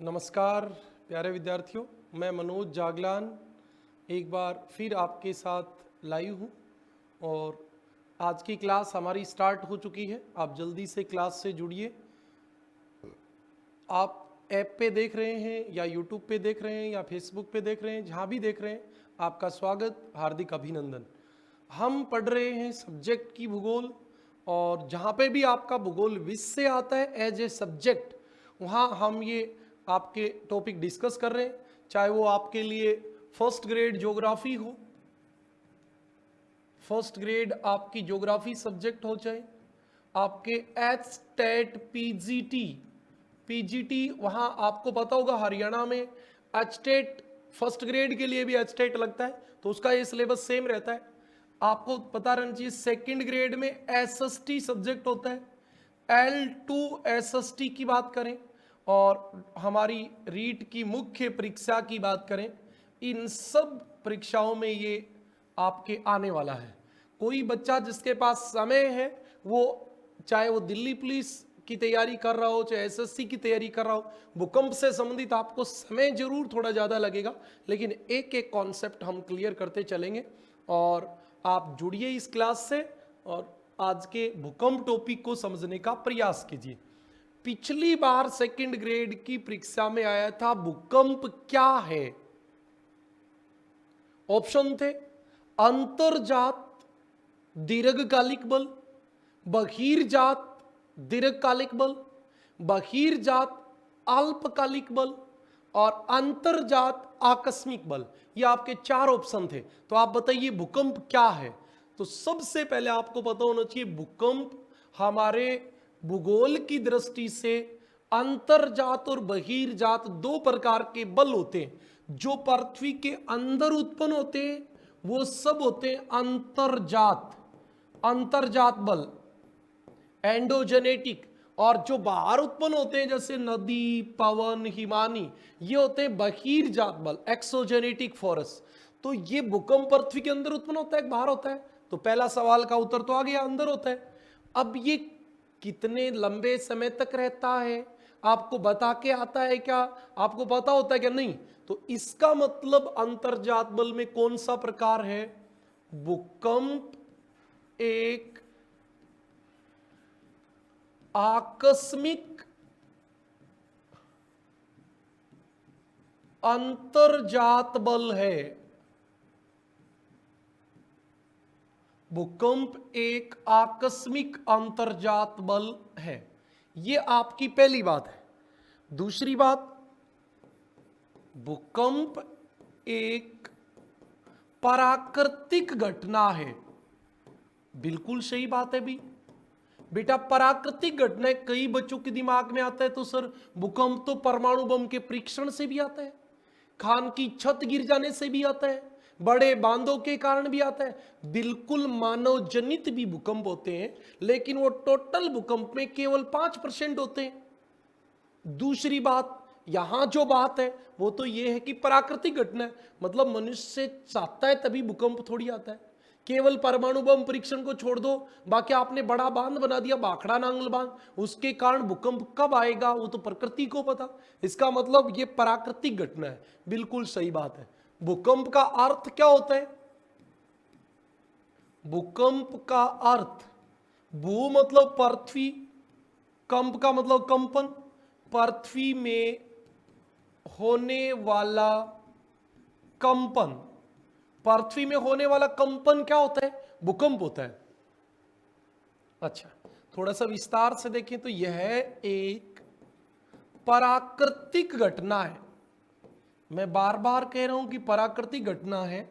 नमस्कार प्यारे विद्यार्थियों, मैं मनोज जागलान एक बार फिर आपके साथ लाइव हूँ और आज की क्लास हमारी स्टार्ट हो चुकी है। आप जल्दी से क्लास से जुड़िए। आप ऐप पे देख रहे हैं या यूट्यूब पे देख रहे हैं या फेसबुक पे देख रहे हैं, जहाँ भी देख रहे हैं आपका स्वागत, हार्दिक अभिनंदन। हम पढ़ रहे हैं सब्जेक्ट की भूगोल और जहाँ पे भी आपका भूगोल विषय आता है एज ए सब्जेक्ट, वहाँ हम ये आपके टॉपिक डिस्कस कर रहे हैं। चाहे वो आपके लिए फर्स्ट ग्रेड ज्योग्राफी हो, फर्स्ट ग्रेड आपकी ज्योग्राफी सब्जेक्ट हो, चाहे आपके एच टेट पीजीटी वहाँ आपको पता होगा हरियाणा में एच टेट फर्स्ट ग्रेड के लिए भी एच टेट लगता है, तो उसका ये सिलेबस सेम रहता है। आपको पता रहना चाहिए सेकेंड ग्रेड में एसएसटी सब्जेक्ट होता है। L2 एसएसटी की बात करें और हमारी रीट की मुख्य परीक्षा की बात करें, इन सब परीक्षाओं में ये आपके आने वाला है। कोई बच्चा जिसके पास समय है, वो चाहे वो दिल्ली पुलिस की तैयारी कर रहा हो, चाहे एसएससी की तैयारी कर रहा हो, भूकंप से संबंधित आपको समय जरूर थोड़ा ज़्यादा लगेगा, लेकिन एक एक कॉन्सेप्ट हम क्लियर करते चलेंगे। और आप जुड़िए इस क्लास से और आज के भूकंप टॉपिक को समझने का प्रयास कीजिए। पिछली बार सेकंड ग्रेड की परीक्षा में आया था भूकंप क्या है। ऑप्शन थे अंतरजात दीर्घकालिक बल, बहिर्जात दीर्घकालिक बल, बहिर्जात अल्पकालिक बल और अंतरजात आकस्मिक बल। ये आपके चार ऑप्शन थे। तो आप बताइए भूकंप क्या है। तो सबसे पहले आपको पता होना चाहिए भूकंप हमारे भूगोल की दृष्टि से अंतरजात और बहिर्जात दो प्रकार के बल होते हैं। जो पृथ्वी के अंदर उत्पन्न होते हैं वो सब होते हैं अंतरजात बल, एंडोजेनेटिक। और जो बाहर उत्पन्न होते हैं जैसे नदी, पवन, हिमानी, ये होते हैं बहिर्जात बल, एक्सोजेनेटिक फोर्स। तो ये भूकंप पृथ्वी के अंदर उत्पन्न होता है, बाहर होता है। तो पहला सवाल का उत्तर तो आ गया, अंदर होता है। अब ये कितने लंबे समय तक रहता है आपको बता के आता है क्या, आपको पता होता है क्या? नहीं। तो इसका मतलब अंतर्जात बल में कौन सा प्रकार है? भूकंप एक आकस्मिक अंतर्जात बल है। भूकंप एक आकस्मिक अंतर्जात बल है। यह आपकी पहली बात है। दूसरी बात, भूकंप एक प्राकृतिक घटना है। बिल्कुल सही बात है भी बेटा, प्राकृतिक घटना। कई बच्चों के दिमाग में आता है तो सर भूकंप तो परमाणु बम के परीक्षण से भी आता है, खान की छत गिर जाने से भी आता है, बड़े बांधों के कारण भी आता है। बिल्कुल मानव जनित भी भूकंप होते हैं, लेकिन वो टोटल भूकंप में केवल 5% होते हैं। दूसरी बात, यहां जो बात है वो तो ये है कि प्राकृतिक घटना है, मतलब मनुष्य चाहता है तभी भूकंप थोड़ी आता है। केवल परमाणु बम परीक्षण को छोड़ दो, बाकी आपने बड़ा बांध बना दिया, भाखड़ा नांगल बांध, उसके कारण भूकंप कब आएगा वो तो प्रकृति को पता। इसका मतलब ये प्राकृतिक घटना है। बिल्कुल सही बात है। भूकंप का अर्थ क्या होता है? भूकंप का अर्थ, भू मतलब पृथ्वी, कंप का मतलब कंपन, पृथ्वी में होने वाला कंपन। पृथ्वी में होने वाला कंपन क्या होता है? भूकंप होता है। अच्छा, थोड़ा सा विस्तार से देखें तो यह एक प्राकृतिक घटना है। मैं बार बार कह रहा हूं कि प्राकृतिक घटना है।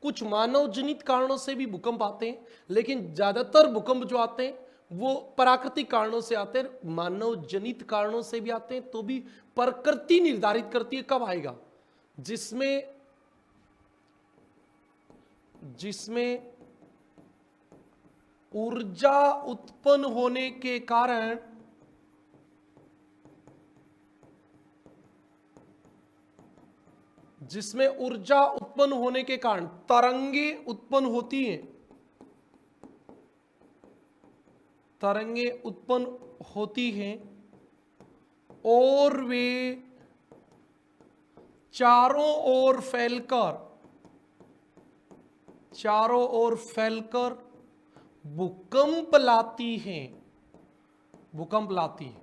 कुछ मानव जनित कारणों से भी भूकंप आते हैं, लेकिन ज्यादातर भूकंप जो आते हैं वो प्राकृतिक कारणों से आते हैं। मानव जनित कारणों से भी आते हैं, तो भी प्रकृति निर्धारित करती है कब आएगा। जिसमें ऊर्जा उत्पन्न होने के कारण तरंगे उत्पन्न होती हैं, तरंगे उत्पन्न होती हैं और वे चारों ओर फैलकर भूकंप लाती हैं, भूकंप लाती है।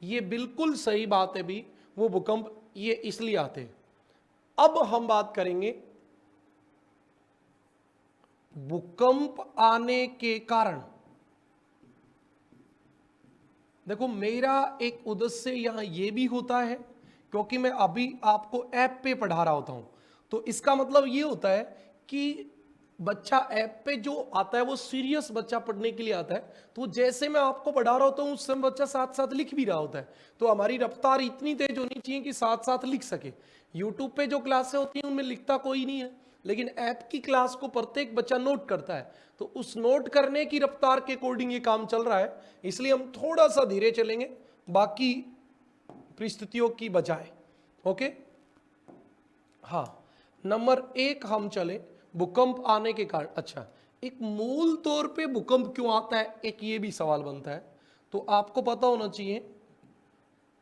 ये बिल्कुल सही बात है भी, वो भूकंप ये इसलिए आते हैं। अब हम बात करेंगे भूकंप आने के कारण। देखो मेरा एक उद्देश्य यहां यह भी होता है, क्योंकि मैं अभी आपको ऐप पे पढ़ा रहा होता हूं, तो इसका मतलब ये होता है कि बच्चा ऐप पे जो आता है वो सीरियस बच्चा पढ़ने के लिए आता है, तो जैसे मैं आपको पढ़ा रहा होता हूं उस समय बच्चा साथ साथ लिख भी रहा होता है। तो हमारी रफ्तार इतनी तेज होनी चाहिए कि साथ साथ लिख सके। यूट्यूब पे जो क्लासें होती हैं उनमें लिखता कोई नहीं है, लेकिन ऐप की क्लास को प्रत्येक बच्चा नोट करता है, तो उस नोट करने की रफ्तार के अकॉर्डिंग ये काम चल रहा है, इसलिए हम थोड़ा सा धीरे चलेंगे बाकी परिस्थितियों की बजाय। ओके, हाँ, नंबर 1 हम चले भूकंप आने के कारण। अच्छा, एक मूल तौर पे भूकंप क्यों आता है, एक ये भी सवाल बनता है, तो आपको पता होना चाहिए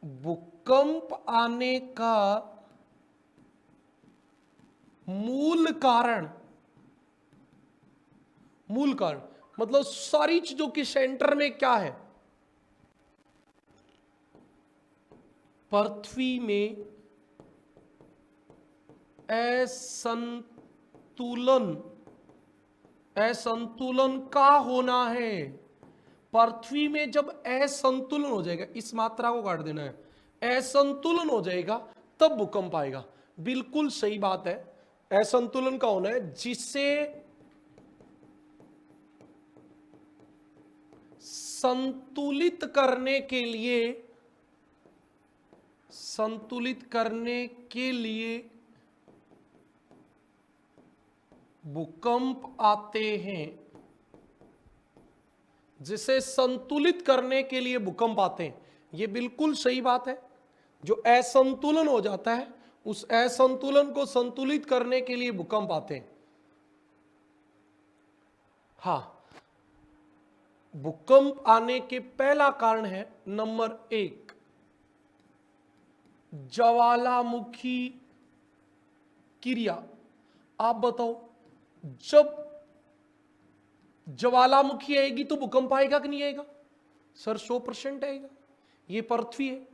भूकंप आने का मूल कारण मतलब सारी चीजों के सेंटर में क्या है, पृथ्वी में असंतुलन का होना है। पृथ्वी में जब असंतुलन हो जाएगा, इस मात्रा को काट देना है, असंतुलन हो जाएगा तब भूकंप आएगा। बिल्कुल सही बात है, असंतुलन का होना है, जिससे संतुलित करने के लिए भूकंप आते हैं, जिसे संतुलित करने के लिए भूकंप आते हैं। यह बिल्कुल सही बात है, जो असंतुलन हो जाता है उस असंतुलन को संतुलित करने के लिए भूकंप आते हैं। हाँ, भूकंप आने के पहला कारण है नंबर 1 ज्वालामुखी क्रिया। आप बताओ, जब ज्वालामुखी आएगी तो भूकंप आएगा कि नहीं आएगा? सर 100% आएगा। ये पृथ्वी है,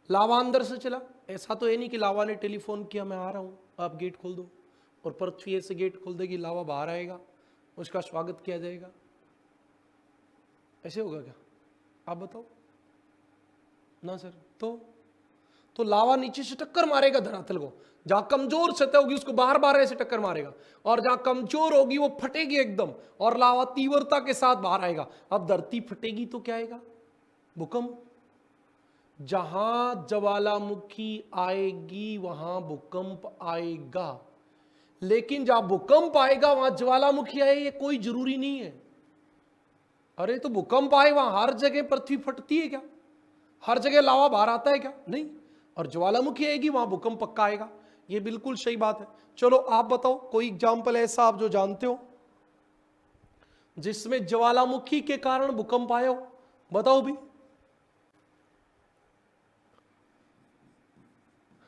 लावा अंदर से चला, ऐसा तो है नहीं कि लावा ने टेलीफोन किया मैं आ रहा हूं आप गेट खोल दो, और पृथ्वी ऐसे गेट खोल देगी, लावा बाहर आएगा, उसका स्वागत किया जाएगा। ऐसे होगा क्या? आप बताओ ना सर। तो लावा नीचे से टक्कर मारेगा धरातल को, जहां कमजोर सतह होगी उसको बार बार ऐसे टक्कर मारेगा, और जहां कमजोर होगी वो फटेगी एकदम, और लावा तीव्रता के साथ बाहर आएगा। अब धरती फटेगी तो क्या आएगा? भूकंप। जहां ज्वालामुखी आएगी वहां भूकंप आएगा, लेकिन जहां भूकंप आएगा वहां ज्वालामुखी आए ये कोई जरूरी नहीं है। अरे तो भूकंप आए वहां हर जगह पृथ्वी फटती है क्या? हर जगह लावा बाहर आता है क्या? नहीं। और ज्वालामुखी आएगी वहां भूकंप पक्का आएगा, ये बिल्कुल सही बात है। चलो आप बताओ कोई एग्जाम्पल ऐसा आप जो जानते हो जिसमें ज्वालामुखी के कारण भूकंप आया हो, बताओ भी।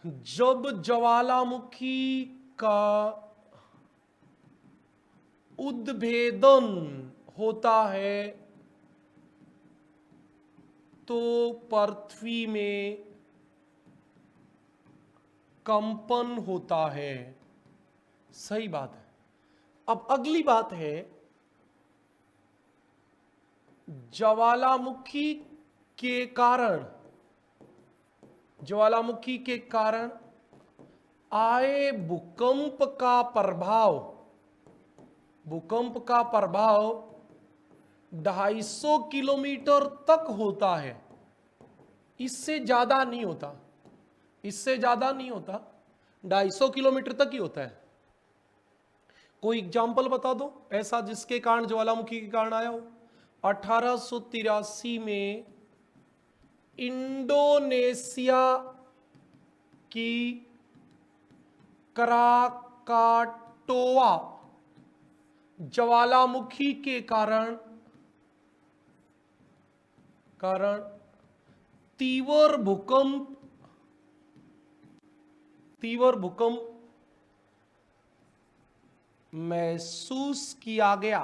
जब ज्वालामुखी का उद्भेदन होता है तो पृथ्वी में कंपन होता है। सही बात है। अब अगली बात है, ज्वालामुखी के कारण आए भूकंप का प्रभाव 250 किलोमीटर तक होता है, इससे ज्यादा नहीं होता, 250 किलोमीटर तक ही होता है। कोई एग्जाम्पल बता दो ऐसा जिसके कारण ज्वालामुखी के कारण आया हो। 1883 में इंडोनेशिया की क्राकाटोआ ज्वालामुखी के कारण तीव्र भूकंप तीव्र भूकंप महसूस किया गया।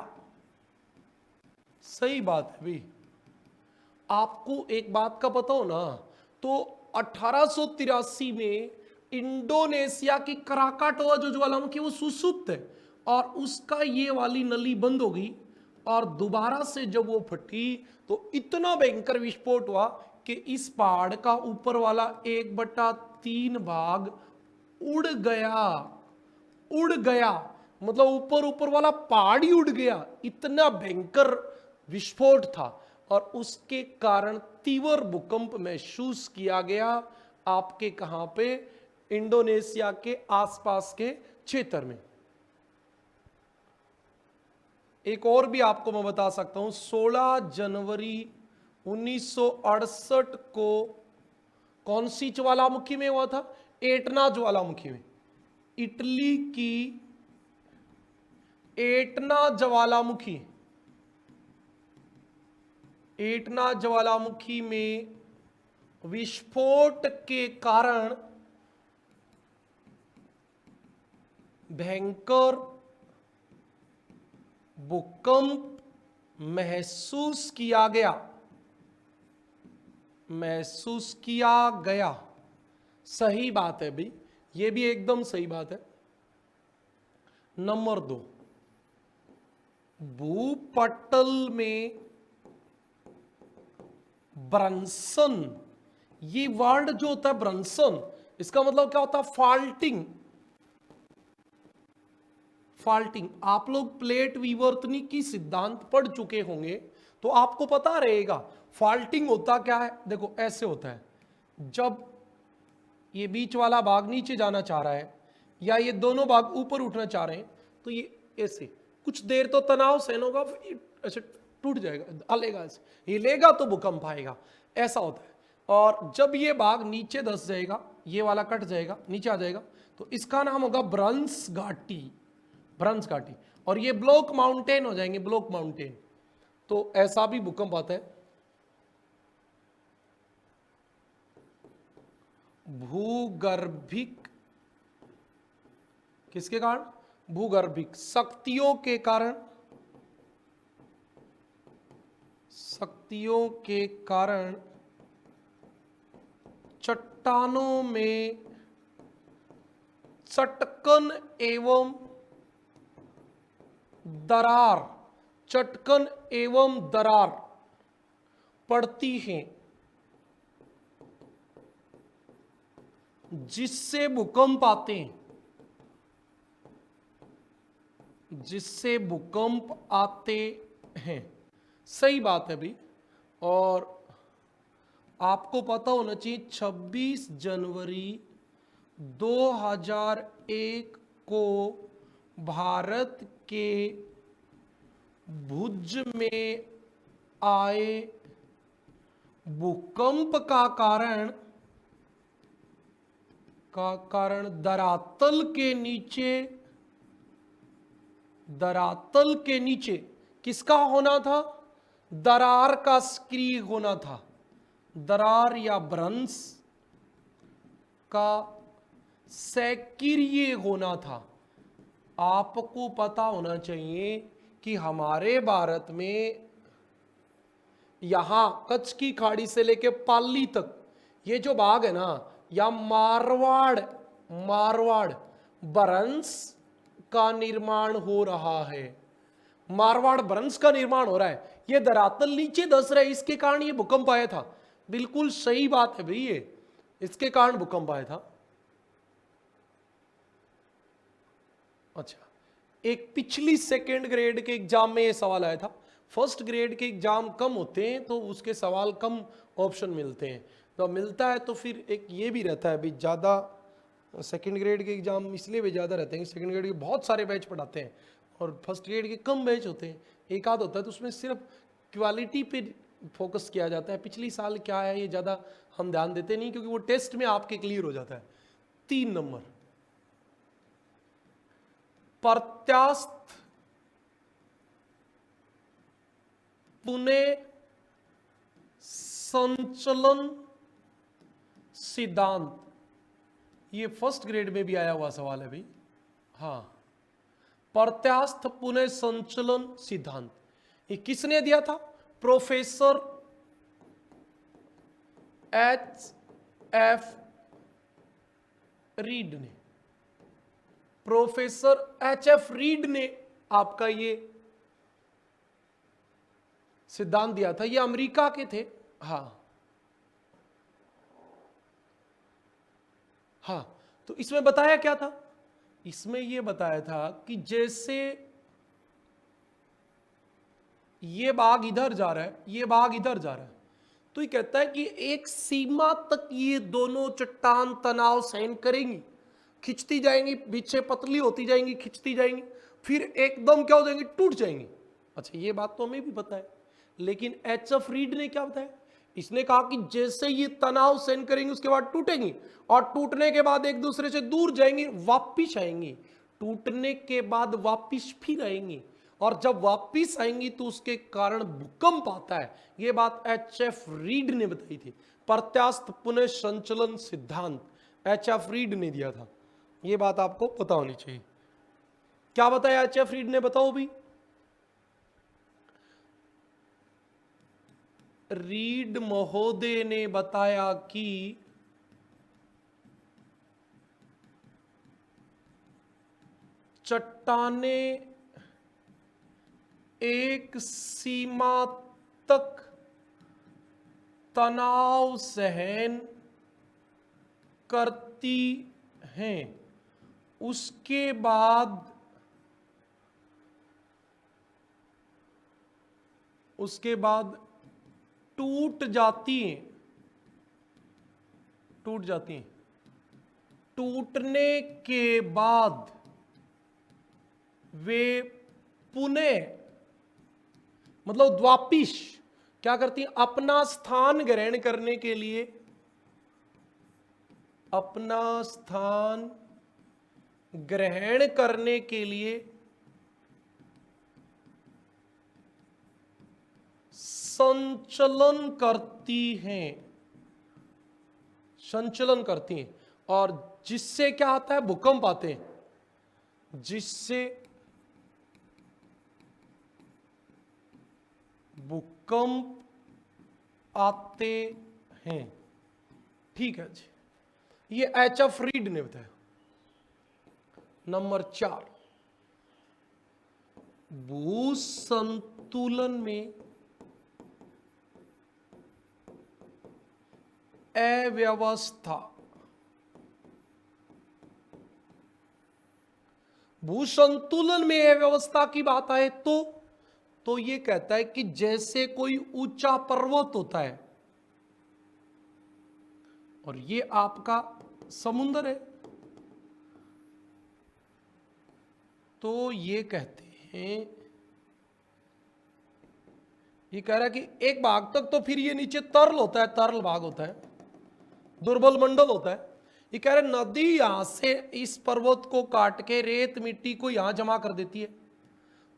सही बात है भाई। आपको एक बात का पता हो ना, तो 1883 में इंडोनेशिया की कराकाटोआ जो ज्वालामुखी वो सुसुप्त है और उसका ये वाली नली बंद हो गई और दोबारा से जब वो फटी तो इतना भयंकर विस्फोट हुआ कि इस पहाड़ का ऊपर वाला 1/3 भाग उड़ गया। उड़ गया मतलब ऊपर ऊपर वाला पहाड़ ही उड़ गया, इतना भयंकर विस्फोट था और उसके कारण तीव्र भूकंप महसूस किया गया। आपके कहां पे? इंडोनेशिया के आसपास के क्षेत्र में। एक और भी आपको मैं बता सकता हूं, 16 जनवरी 1968 को कौन सी ज्वालामुखी में हुआ था? एटना ज्वालामुखी में। इटली की एटना ज्वालामुखी, एटना ज्वालामुखी में विस्फोट के कारण भयंकर भूकंप महसूस किया गया। महसूस किया गया। सही बात है भाई, ये भी एकदम सही बात है। नंबर 2, भूपटल में ब्रंसन, ये वर्ड जो होता है ब्रंसन, इसका मतलब क्या होता है? फॉल्टिंग। फॉल्टिंग। आप लोग प्लेट विवर्तनी की सिद्धांत पढ़ चुके होंगे तो आपको पता रहेगा फॉल्टिंग होता क्या है। देखो ऐसे होता है, जब ये बीच वाला भाग नीचे जाना चाह रहा है या ये दोनों भाग ऊपर उठना चाह रहे हैं तो ये ऐसे कुछ देर तो तनाव सहन होगा, ऐसे टूट जाएगा, हलेगा, ऐसे हिलेगा तो भूकंप आएगा, ऐसा होता है। और जब ये भाग नीचे धंस जाएगा, ये वाला कट जाएगा, नीचे आ जाएगा, तो इसका नाम होगा भ्रंश घाटी। भ्रंश घाटी। और ये ब्लॉक माउंटेन हो जाएंगे, ब्लॉक माउंटेन। तो ऐसा भी भूकंप आता है। भूगर्भिक, किसके कारण? भूगर्भिक शक्तियों के कारण, शक्तियों के कारण चट्टानों में चटकन एवं दरार, चटकन एवं दरार पड़ती हैं, जिससे भूकंप आते हैं, जिससे भूकंप आते हैं। सही बात है भाई। और आपको पता होना चाहिए 26 जनवरी 2001 को भारत के भुज में आए भूकंप का कारण धरातल के नीचे किसका होना था? दरार का सक्रिय होना था। दरार या भ्रंश का सक्रिय होना था। आपको पता होना चाहिए कि हमारे भारत में यहां कच्छ की खाड़ी से लेके पाली तक ये जो भाग है ना, या मारवाड़ भ्रंश का निर्माण हो रहा है। मारवाड़ भ्रंश का निर्माण हो रहा है। ये धरातल नीचे धंस रहा है, इसके कारण ये भूकंप आया था। बिल्कुल सही बात है भाई, ये इसके कारण भूकंप आया था। अच्छा, एक पिछली सेकेंड ग्रेड के एग्जाम में ये सवाल आया था। फर्स्ट ग्रेड के एग्जाम कम होते हैं तो उसके सवाल कम ऑप्शन मिलते हैं, तो मिलता है तो फिर एक ये भी रहता है भाई, ज़्यादा सेकेंड ग्रेड के एग्जाम इसलिए भी ज़्यादा रहते हैं कि सेकेंड ग्रेड के बहुत सारे बैच पढ़ाते हैं और फर्स्ट ग्रेड के कम बैच होते हैं, एक आध होता है, तो उसमें सिर्फ क्वालिटी पे फोकस किया जाता है। पिछली साल क्या है ये ज़्यादा हम ध्यान देते नहीं, क्योंकि वो टेस्ट में आपके क्लियर हो जाता है। 3 नंबर, प्रत्यास्थ पुनः संचलन सिद्धांत। ये फर्स्ट ग्रेड में भी आया हुआ सवाल है भाई। हाँ, प्रत्यास्थ पुनः संचलन सिद्धांत, ये किसने दिया था? Professor H.F. रीड ने, प्रोफेसर H.F. रीड ने आपका ये सिद्धांत दिया था। ये अमेरिका के थे। हाँ हाँ, तो इसमें बताया क्या था? इसमें यह बताया था कि जैसे ये बाघ इधर जा रहा है, ये बाघ इधर जा रहा है, तो ये कहता है कि एक सीमा तक ये दोनों चट्टान तनाव सहन करेंगी, खिंचती जाएंगी, पीछे पतली होती जाएंगी, खिंचती जाएंगी, फिर एकदम क्या हो जाएंगी? टूट जाएंगी। अच्छा, ये बात तो हमें भी पता है, लेकिन H.F. रीड ने क्या बताया? इसने कहा कि जैसे ये तनाव सहन करेंगी उसके बाद टूटेंगी, और टूटने के बाद एक दूसरे से दूर जाएंगी, वापिस आएंगी, टूटने के बाद वापिस फिर आएंगी, और जब वापिस आएंगी तो उसके कारण भूकंप आता है। यह बात H.F. रीड ने बताई थी। प्रत्यास्थ पुनः संचलन सिद्धांत H.F. रीड ने दिया था। यह बात आपको पता होनी चाहिए। क्या बताया H.F. रीड ने? बताओ भी। रीड महोदय ने बताया कि चट्टानें एक सीमा तक तनाव सहन करती हैं, उसके बाद टूट जाती हैं, टूट जाती हैं। टूटने के बाद वे पुनः, मतलब वापिस क्या करती हैं? अपना स्थान ग्रहण करने के लिए, अपना स्थान ग्रहण करने के लिए संचलन करती हैं, संचलन करती हैं, और जिससे क्या आता है? भूकंप आते हैं, जिससे भूकंप आते हैं। ठीक है जी, ये H.F. रीड ने बताया। नंबर 4, भूसंतुलन में अव्यवस्था, भूसंतुलन में अव्यवस्था की बात आए तो ये कहता है कि जैसे कोई ऊंचा पर्वत होता है और ये आपका समुद्र है, तो ये कहते हैं, ये कह रहा है कि एक भाग तक तो फिर ये नीचे तरल होता है, तरल भाग होता है, दुर्बल मंडल होता है। ये कह रहे नदी यहां से इस पर्वत को काट के रेत मिट्टी को यहां जमा कर देती है,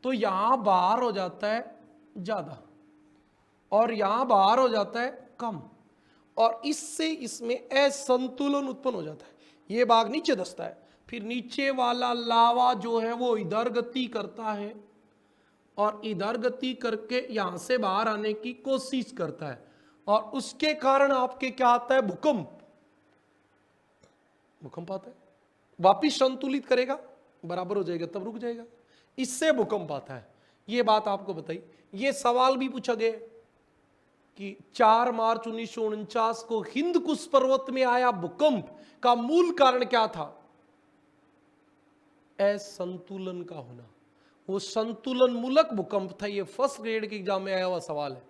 तो यहां बाहर हो जाता है ज्यादा और यहां बाहर हो जाता है कम, और इससे इसमें असंतुलन उत्पन्न हो जाता है। ये भाग नीचे धंसता है, फिर नीचे वाला लावा जो है वो इधर गति करता है और इधर गति करके यहां से बाहर आने की कोशिश करता है, और उसके कारण आपके क्या आता है? भूकंप, भूकंप आता है। वापिस संतुलित करेगा, बराबर हो जाएगा, तब रुक जाएगा, इससे भूकंप आता है। ये बात आपको बताई। ये सवाल भी पूछा गया कि 4 मार्च 1949 को हिंदकुश पर्वत में आया भूकंप का मूल कारण क्या था? असंतुलन का होना। वो संतुलन मूलक भूकंप था। ये फर्स्ट ग्रेड के एग्जाम में आया हुआ सवाल है,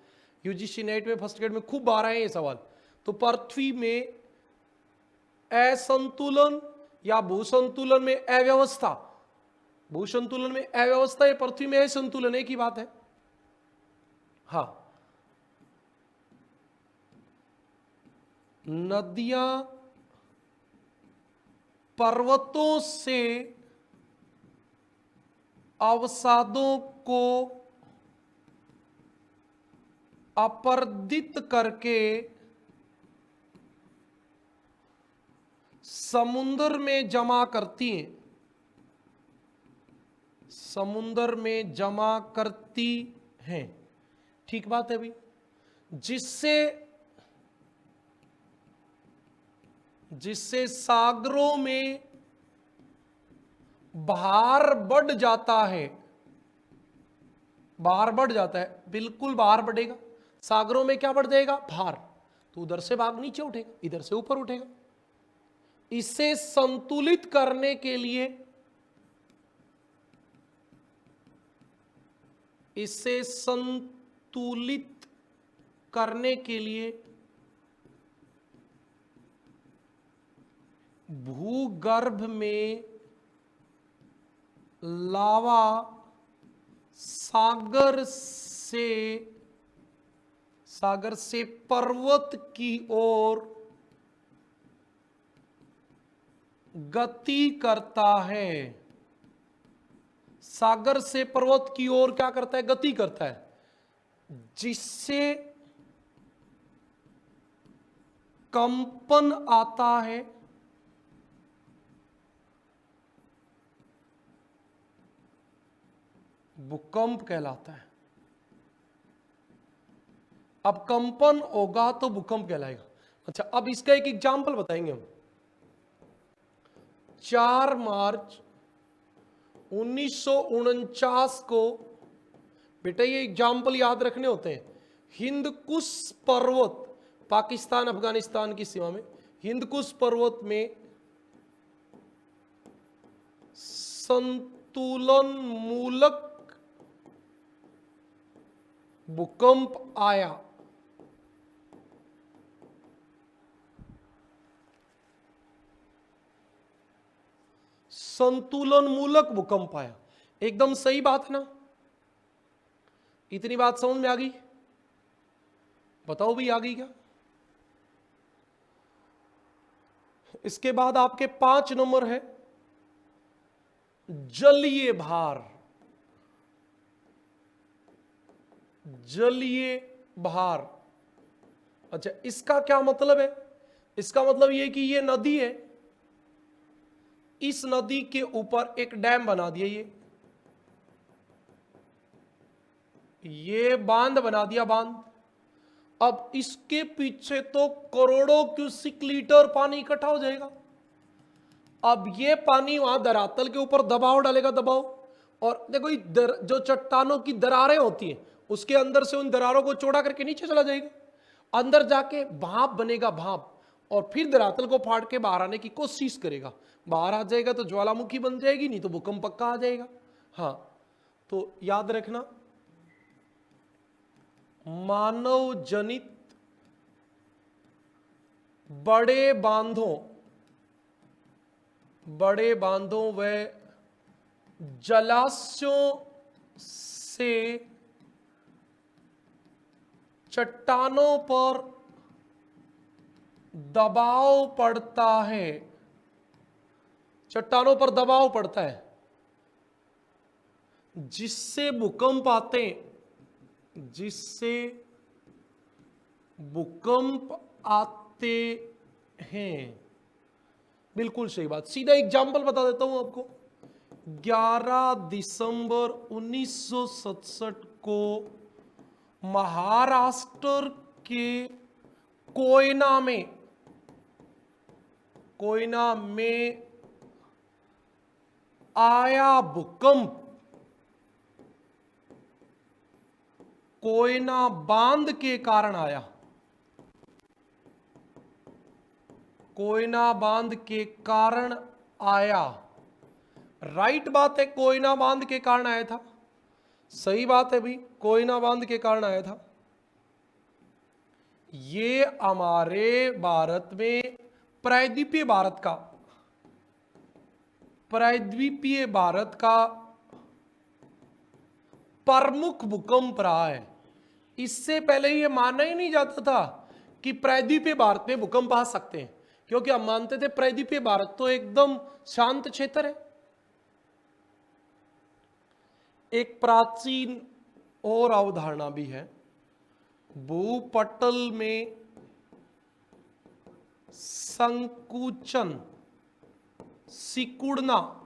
यूजीसी नेट में फर्स्ट ग्रेड में खूब बार आए ये सवाल। तो पृथ्वी में असंतुलन या भूसंतुलन में अव्यवस्था, भूसंतुलन में अव्यवस्था या पृथ्वी में असंतुलन, एक ही बात है। हाँ, नदियां पर्वतों से अवसादों को अपरदित करके समुद्र में जमा करती हैं, समुद्र में जमा करती हैं, ठीक बात है भाई। जिससे सागरों में भार बढ़ जाता है, भार बढ़ जाता है, बिल्कुल भार बढ़ेगा। सागरों में क्या बढ़ जाएगा? भार। तो उधर से भाग नीचे उठेगा, इधर से ऊपर उठेगा। इसे संतुलित करने के लिए, इसे संतुलित करने के लिए भूगर्भ में लावा सागर से पर्वत की ओर गति करता है। सागर से पर्वत की ओर क्या करता है? गति करता है, जिससे कंपन आता है, भूकंप कहलाता है। अब कंपन होगा तो भूकंप कहलाएगा। अच्छा, अब इसका एक एग्जाम्पल बताएंगे हम। 4 मार्च 1949 को, बेटा ये एग्जाम्पल याद रखने होते हैं। हिंदकुश पर्वत, पाकिस्तान अफगानिस्तान की सीमा में हिंदकुश पर्वत में संतुलन मूलक भूकंप आया। संतुलन मूलक भूकंप आया, एकदम सही बात है ना? इतनी बात समझ में आ गई? बताओ भी आ गई क्या? इसके बाद आपके 5 नंबर है जलीय भार। जलीय भार, अच्छा इसका क्या मतलब है? इसका मतलब यह कि ये नदी है, इस नदी के ऊपर एक डैम बना दिया, ये बांध बना दिया, बांध। अब इसके पीछे तो करोड़ों क्यूसिक लीटर पानी इकट्ठा हो जाएगा। अब ये पानी वहां धरातल के ऊपर दबाव डालेगा, दबाव। और देखो जो चट्टानों की दरारें होती हैं, उसके अंदर से उन दरारों को चौड़ा करके नीचे चला जाएगा, अंदर जाके भाप बनेगा, भाप। और फिर धरातल को फाड़ के बाहर आने की कोशिश करेगा। बाहर आ जाएगा तो ज्वालामुखी बन जाएगी, नहीं तो भूकंप पक्का आ जाएगा। हाँ, तो याद रखना, मानव जनित बड़े बांधों व जलाशयों से चट्टानों पर दबाव पड़ता है, चट्टानों पर दबाव पड़ता है, जिससे भूकंप आते हैं, जिससे भूकंप आते हैं। बिल्कुल सही बात। सीधा एग्जाम्पल बता देता हूं आपको। 11 दिसंबर 1967 को महाराष्ट्र के कोयना में आया भूकंप। कोयना बांध के कारण आया, कोयना बांध के कारण आया। राइट बात है, कोयना बांध के कारण आया था। सही बात है भाई, कोयना बांध के कारण आया था। ये हमारे भारत में प्रायद्वीपीय भारत का प्रमुख भूकंप रहा है। इससे पहले ये माना ही नहीं जाता था कि प्रायद्वीपीय भारत में भूकंप आ सकते हैं, क्योंकि हम मानते थे प्रायद्वीपीय भारत तो एकदम शांत क्षेत्र है। एक प्राचीन और अवधारणा भी है, भूपटल में संकुचन। सिकुड़ना।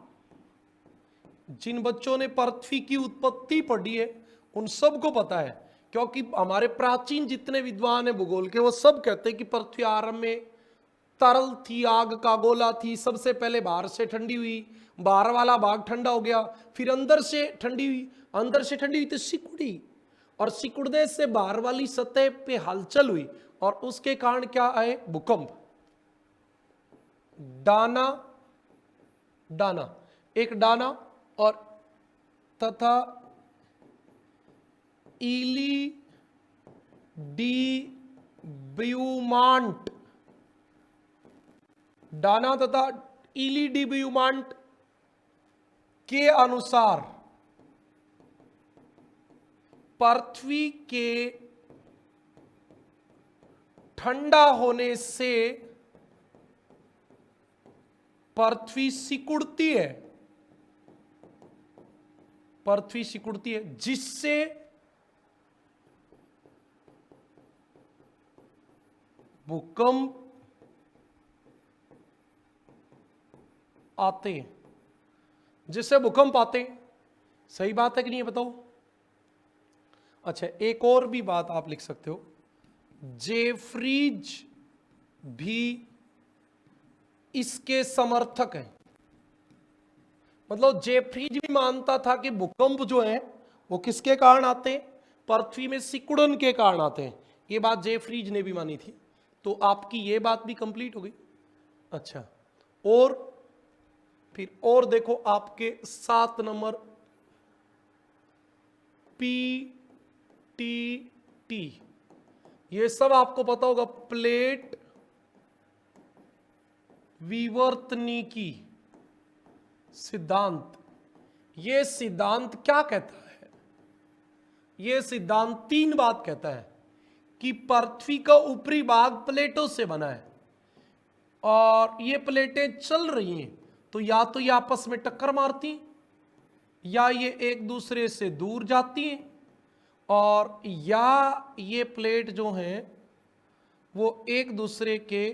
जिन बच्चों ने पृथ्वी की उत्पत्ति पढ़ी है उन सबको पता है, क्योंकि हमारे प्राचीन जितने विद्वान हैं भूगोल के वो सब कहते हैं कि पृथ्वी आरंभ में तरल थी, आग का गोला थी। सबसे पहले बाहर से ठंडी हुई, बाहर वाला भाग ठंडा हो गया, फिर अंदर से ठंडी हुई, अंदर से ठंडी हुई तो सिकुड़ी, और सिकुड़ने से बाहर वाली सतह पे हलचल हुई और उसके कारण क्या आए? भूकंप। डाना, डाना एक डाना और तथा इली डी ब्यूमांट, डाना तथा इली डी ब्यूमांट के अनुसार पृथ्वी के ठंडा होने से पृथ्वी सिकुड़ती है, पृथ्वी सिकुड़ती है, जिससे भूकंप आते हैं, जिससे भूकंप आते हैं। सही बात है कि नहीं है बताओ? अच्छा, एक और भी बात आप लिख सकते हो, जेफ्रीज भी इसके समर्थक हैं। मतलब जेफ्रीज भी मानता था कि भूकंप जो है वो किसके कारण आते हैं? पृथ्वी में सिकुड़न के कारण आते हैं। ये बात जेफ्रीज ने भी मानी थी। तो आपकी ये बात भी कंप्लीट हो गई। अच्छा, और फिर और देखो आपके 7 नंबर PTT, ये सब आपको पता होगा, प्लेट विवर्तनिकी सिद्धांत। ये सिद्धांत क्या कहता है? ये सिद्धांत 3 बात कहता है कि पृथ्वी का ऊपरी भाग प्लेटों से बना है और ये प्लेटें चल रही हैं, तो या तो ये आपस में टक्कर मारती या ये एक दूसरे से दूर जाती हैं, और या ये प्लेट जो हैं वो एक दूसरे के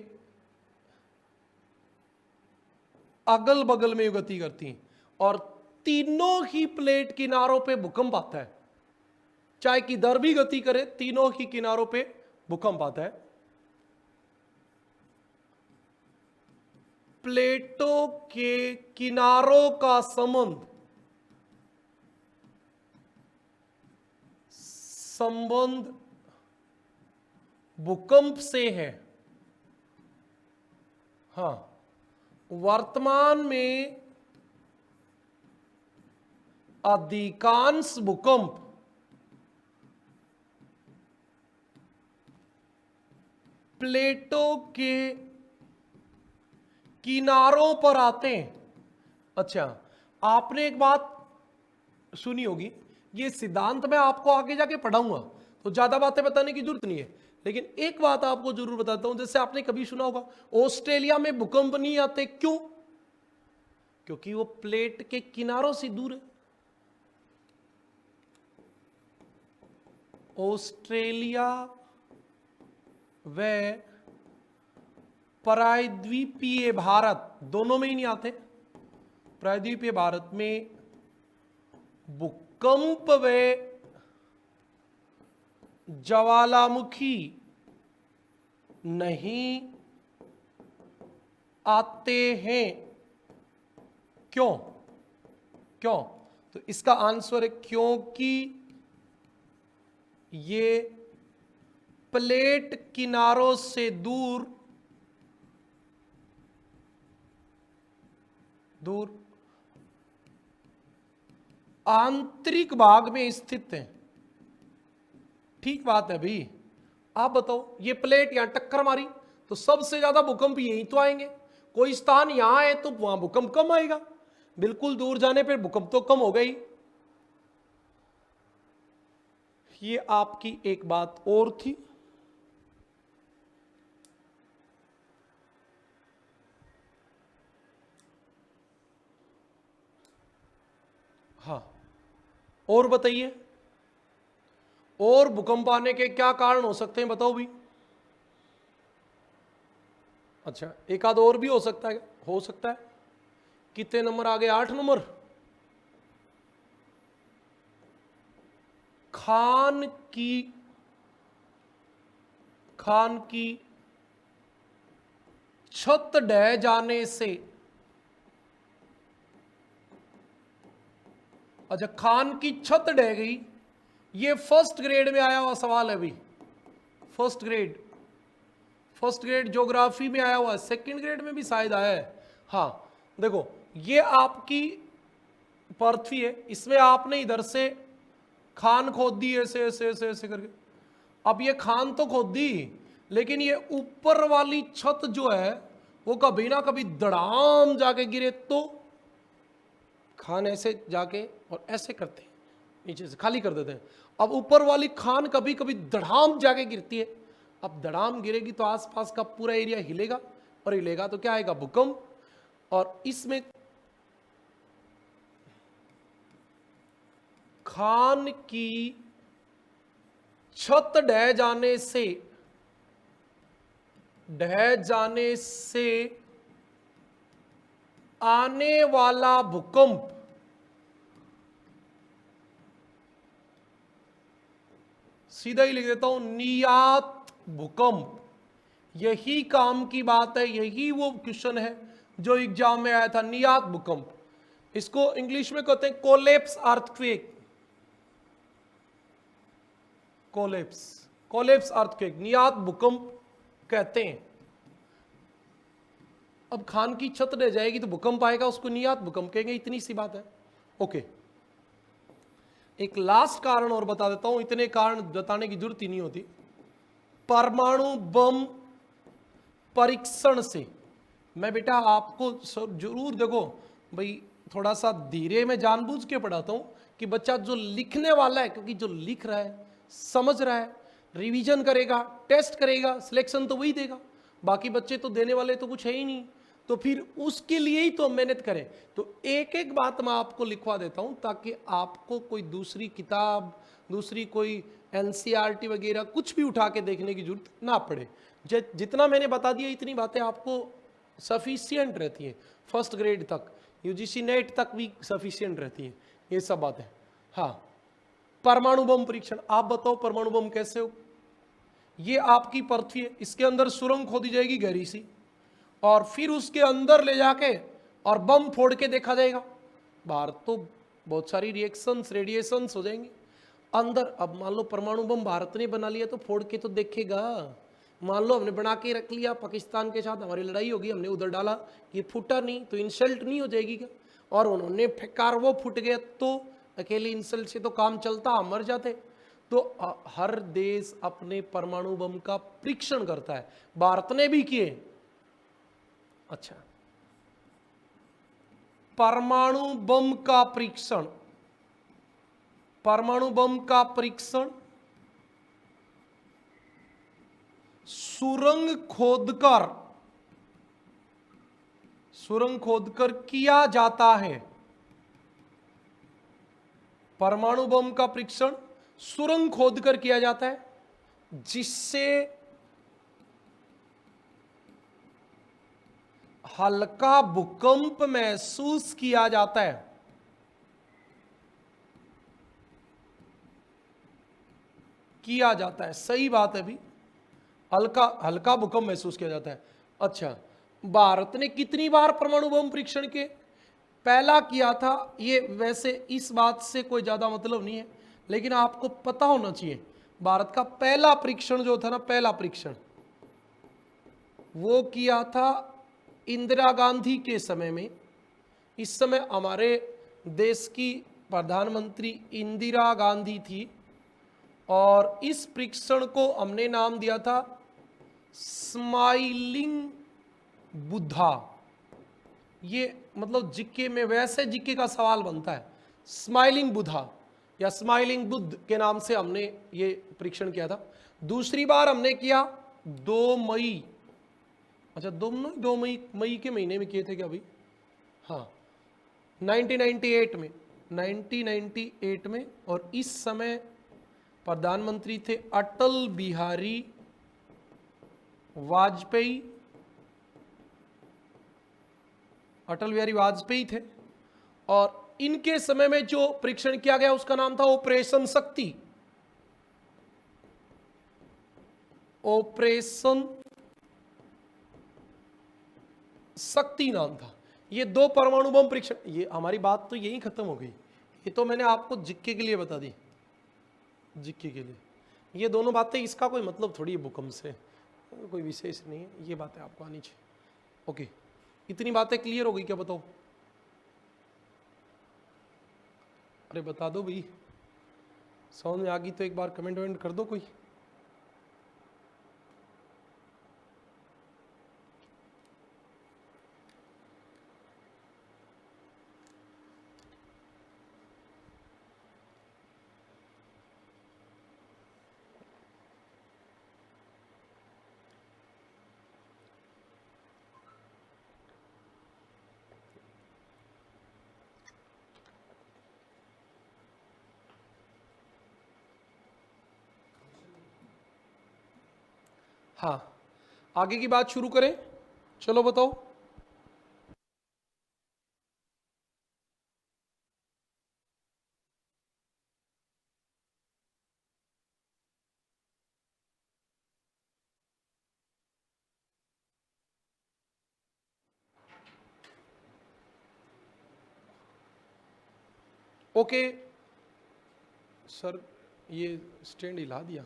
अगल बगल में गति करती हैं, और तीनों ही प्लेट किनारों पे भूकंप आता है। चाहे किधर भी गति करे, तीनों ही किनारों पे भूकंप आता है। प्लेटों के किनारों का संबंध भूकंप से है। हाँ, वर्तमान में अधिकांश भूकंप प्लेटों के किनारों पर आते हैं। अच्छा, आपने एक बात सुनी होगी, ये सिद्धांत मैं आपको आगे जाके पढ़ाऊंगा तो ज्यादा बातें बताने की जरूरत नहीं है, लेकिन एक बात आपको जरूर बताता हूं। जैसे आपने कभी सुना होगा ऑस्ट्रेलिया में भूकंप नहीं आते, क्यों? क्योंकि वो प्लेट के किनारों से दूर है। ऑस्ट्रेलिया व प्रायद्वीपीय भारत दोनों में ही नहीं आते। प्रायद्वीपीय भारत में भूकंप व ज्वालामुखी नहीं आते हैं। क्यों? क्यों? तो इसका आंसर है क्योंकि ये प्लेट किनारों से दूर आंतरिक भाग में स्थित है। ठीक बात है भाई। आप बताओ, ये प्लेट यहां टक्कर मारी तो सबसे ज्यादा भूकंप यहीं तो आएंगे। कोई स्थान यहां है तो वहां भूकंप कम आएगा, बिल्कुल दूर जाने पर भूकंप तो कम हो गई। ये आपकी एक बात और थी। हाँ, और बताइए, और भूकंप आने के क्या कारण हो सकते हैं बताओ भी। अच्छा, एक आध और भी हो सकता है, हो सकता है। कितने नंबर आ गए? 8 नंबर। खान की छत ढह जाने से, अच्छा खान की छत ढह गई, ये फर्स्ट ग्रेड में आया हुआ सवाल है अभी। फर्स्ट ग्रेड ज्योग्राफी में आया हुआ है, सेकंड ग्रेड में भी शायद आया है। हाँ देखो, ये आपकी पृथ्वी है, इसमें आपने इधर से खान खोद दी ऐसे ऐसे ऐसे ऐसे करके। अब ये खान तो खोद दी, लेकिन ये ऊपर वाली छत जो है वो कभी ना कभी धड़ाम जाके गिरे तो खान ऐसे जाके और ऐसे करते हैं, नीचे से खाली कर देते हैं। अब ऊपर वाली खान कभी कभी धड़ाम जाके गिरती है। अब धड़ाम गिरेगी तो आसपास का पूरा एरिया हिलेगा, और हिलेगा तो क्या आएगा? भूकंप। और इसमें खान की छत ढह जाने से आने वाला भूकंप सीधा ही लिख देता हूं, नियात भूकंप। यही काम की बात है, यही वो क्वेश्चन है जो एग्जाम में आया था, नियात भूकंप। इसको इंग्लिश में कहते हैं कोलेप्स अर्थक्वेक। कोलेप्स अर्थक्वेक, नियात भूकंप कहते हैं। अब खान की छत रह जाएगी तो भूकंप आएगा, उसको नियात भूकंप कहेंगे, इतनी सी बात है। ओके, एक लास्ट कारण और बता देता हूं, इतने कारण बताने की जरूरत ही नहीं होती। परमाणु बम परीक्षण से, मैं बेटा आपको जरूर देखो भाई, थोड़ा सा धीरे में जानबूझ के पढ़ाता हूं कि बच्चा जो लिखने वाला है, क्योंकि जो लिख रहा है, समझ रहा है, रिवीजन करेगा, टेस्ट करेगा, सिलेक्शन तो वही देगा, बाकी बच्चे तो देने वाले तो कुछ है ही नहीं, तो फिर उसके लिए ही तो मेहनत करें। तो एक एक बात मैं आपको लिखवा देता हूं ताकि आपको कोई दूसरी किताब, दूसरी कोई एनसीईआरटी वगैरह कुछ भी उठा के देखने की जरूरत ना पड़े। जितना मैंने बता दिया इतनी बातें आपको सफिशियंट रहती हैं, फर्स्ट ग्रेड तक, यूजीसी नेट तक भी सफिशियंट रहती है ये सब बातें। हाँ, परमाणु बम परीक्षण, आप बताओ परमाणु बम कैसे हो? ये आपकी पृथ्वी है, इसके अंदर सुरंग खोदी जाएगी गहरी सी, और फिर उसके अंदर ले जाके और बम फोड़ के देखा जाएगा। बाहर तो बहुत सारी रिएक्शंस, रेडिएशंस हो जाएंगे अंदर। अब मान लो परमाणु बम भारत ने बना लिया तो फोड़ के तो देखेगा। मान लो हमने बना के रख लिया, पाकिस्तान के साथ हमारी लड़ाई होगी, हमने उधर डाला, ये फूटा नहीं तो इंसल्ट नहीं हो जाएगी क्या? और उन्होंने फेंकार, वो फूट गया तो अकेले इंसल्ट से तो काम चलता, हम मर जाते। तो हर देश अपने परमाणु बम का परीक्षण करता है, भारत ने भी किए। अच्छा, परमाणु बम का परीक्षण, परमाणु बम का परीक्षण सुरंग खोदकर किया जाता है। परमाणु बम का परीक्षण सुरंग खोदकर किया जाता है, जिससे हल्का भूकंप महसूस किया जाता है। सही बात है भी, हल्का भूकंप महसूस किया जाता है। अच्छा, भारत ने कितनी बार परमाणु बम परीक्षण के? पहला किया था। ये वैसे इस बात से कोई ज्यादा मतलब नहीं है, लेकिन आपको पता होना चाहिए भारत का पहला परीक्षण जो था ना, पहला परीक्षण वो किया था इंदिरा गांधी के समय में। इस समय हमारे देश की प्रधानमंत्री इंदिरा गांधी थी, और इस परीक्षण को हमने नाम दिया था स्माइलिंग बुद्धा। ये मतलब जीके में वैसे जीके का सवाल बनता है, स्माइलिंग बुद्धा या स्माइलिंग बुद्ध के नाम से हमने ये परीक्षण किया था। दूसरी बार हमने किया 2 मई, अच्छा 2 मई के महीने में किए थे क्या अभी? हाँ, 1998 में। और इस समय प्रधानमंत्री थे अटल बिहारी अटल बिहारी वाजपेयी थे, और इनके समय में जो परीक्षण किया गया उसका नाम था ऑपरेशन शक्ति। ऑपरेशन शक्ति नाम था। ये 2 परमाणु बम परीक्षण, ये हमारी बात तो यही खत्म हो गई। ये तो मैंने आपको जिक्के के लिए बता दी, जिक्के के लिए। ये दोनों बातें, इसका कोई मतलब थोड़ी है भूकंप से, कोई विशेष नहीं है, ये बातें आपको आनी चाहिए। ओके, इतनी बातें क्लियर हो गई क्या? बताओ, अरे बता दो भाई, समझ में आ गई तो एक बार कमेंट वमेंट कर दो कोई। हाँ, आगे की बात शुरू करें, चलो बताओ। ओके सर, ये स्टैंड हिला दिया।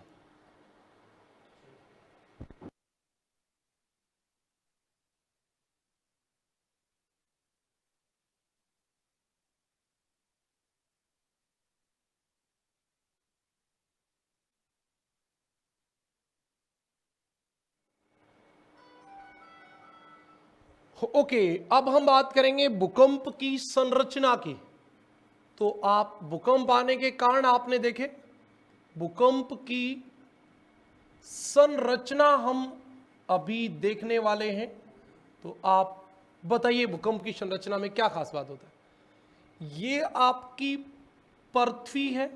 ओके, अब हम बात करेंगे भूकंप की संरचना की। तो आप भूकंप आने के कारण आपने देखे, भूकंप की संरचना हम अभी देखने वाले हैं। तो आप बताइए, भूकंप की संरचना में क्या खास बात होता है? ये आपकी पृथ्वी है,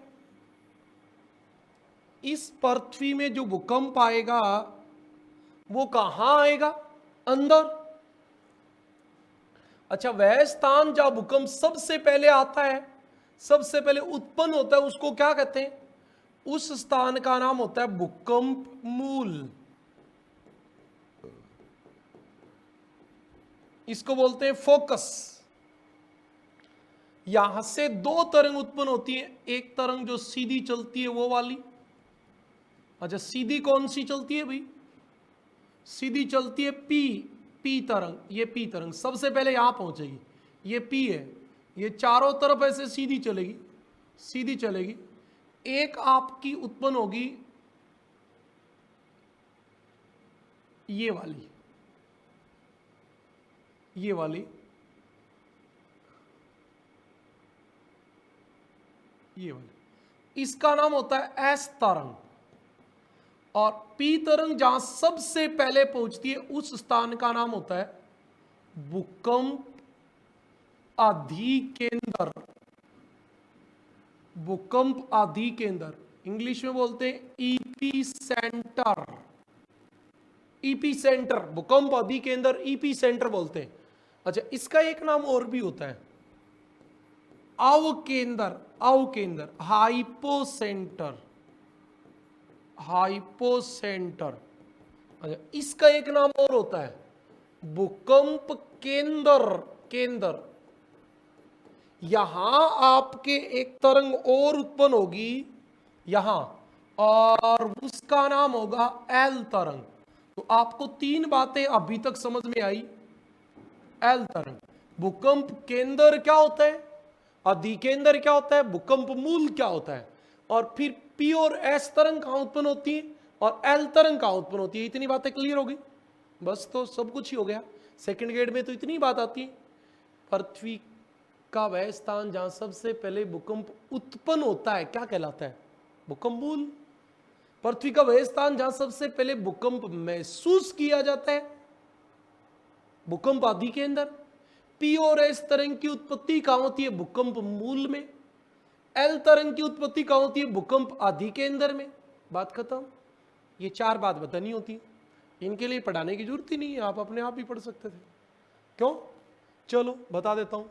इस पृथ्वी में जो भूकंप आएगा वो कहां आएगा? अंदर। अच्छा, वह स्थान जहां भूकंप सबसे पहले आता है, सबसे पहले उत्पन्न होता है, उसको क्या कहते हैं? उस स्थान का नाम होता है भूकंप मूल। इसको बोलते हैं फोकस। यहां से 2 तरंग उत्पन्न होती है, एक तरंग जो सीधी चलती है वो वाली। अच्छा, सीधी कौन सी चलती है भाई? सीधी चलती है पी तरंग। ये पी तरंग सबसे पहले यहां पहुंचेगी, ये पी है, ये चारों तरफ ऐसे सीधी चलेगी, सीधी चलेगी। एक आपकी उत्पन्न होगी ये वाली, ये वाली, ये वाली, इसका नाम होता है एस तरंग। और पी तरंग जहां सबसे पहले पहुंचती है उस स्थान का नाम होता है भूकंप अधिकेंद्र। भूकंप अधिकेंद्र, इंग्लिश में बोलते हैं ईपी सेंटर। ईपी सेंटर, भूकंप अधिकेंद्र, ईपी सेंटर बोलते हैं। अच्छा, इसका एक नाम और भी होता है, अवकेंद्र। अवकेंद्र, हाइपो सेंटर, हाइपो सेंटर। अच्छा, इसका एक नाम और होता है भूकंप केंद्र। केंद्र, यहां आपके एक तरंग और उत्पन्न होगी यहां, और उसका नाम होगा एल तरंग। तो आपको 3 बातें अभी तक समझ में आई। एल तरंग, भूकंप केंद्र क्या होता है, अधिकेंद्र क्या होता है, भूकंप मूल क्या होता है, और फिर पी और एस तरंग कहां उत्पन्न होती है, और एल तरंग कहां उत्पन्न होती है। इतनी बातें क्लियर हो गई, बस तो सब कुछ ही हो गया। सेकंड ग्रेड में तो इतनी बात आती है, पृथ्वी का वह स्थान जहां सबसे पहले भूकंप उत्पन्न होता है क्या कहलाता है? भूकंप मूल। पृथ्वी का वह स्थान जहां सबसे पहले भूकंप महसूस किया जाता है, भूकंप अधिकेंद्र। पी और एस तरंग की उत्पत्ति कहां होती है? भूकंप मूल में। एल तरंग की उत्पत्ति कहां होती है? भूकंप अधिकेंद्र में। बात खत्म। ये 4 बात बतानी होती है, इनके लिए पढ़ाने की जरूरत ही नहीं है, आप अपने आप ही पढ़ सकते थे। क्यों? चलो बता देता हूं।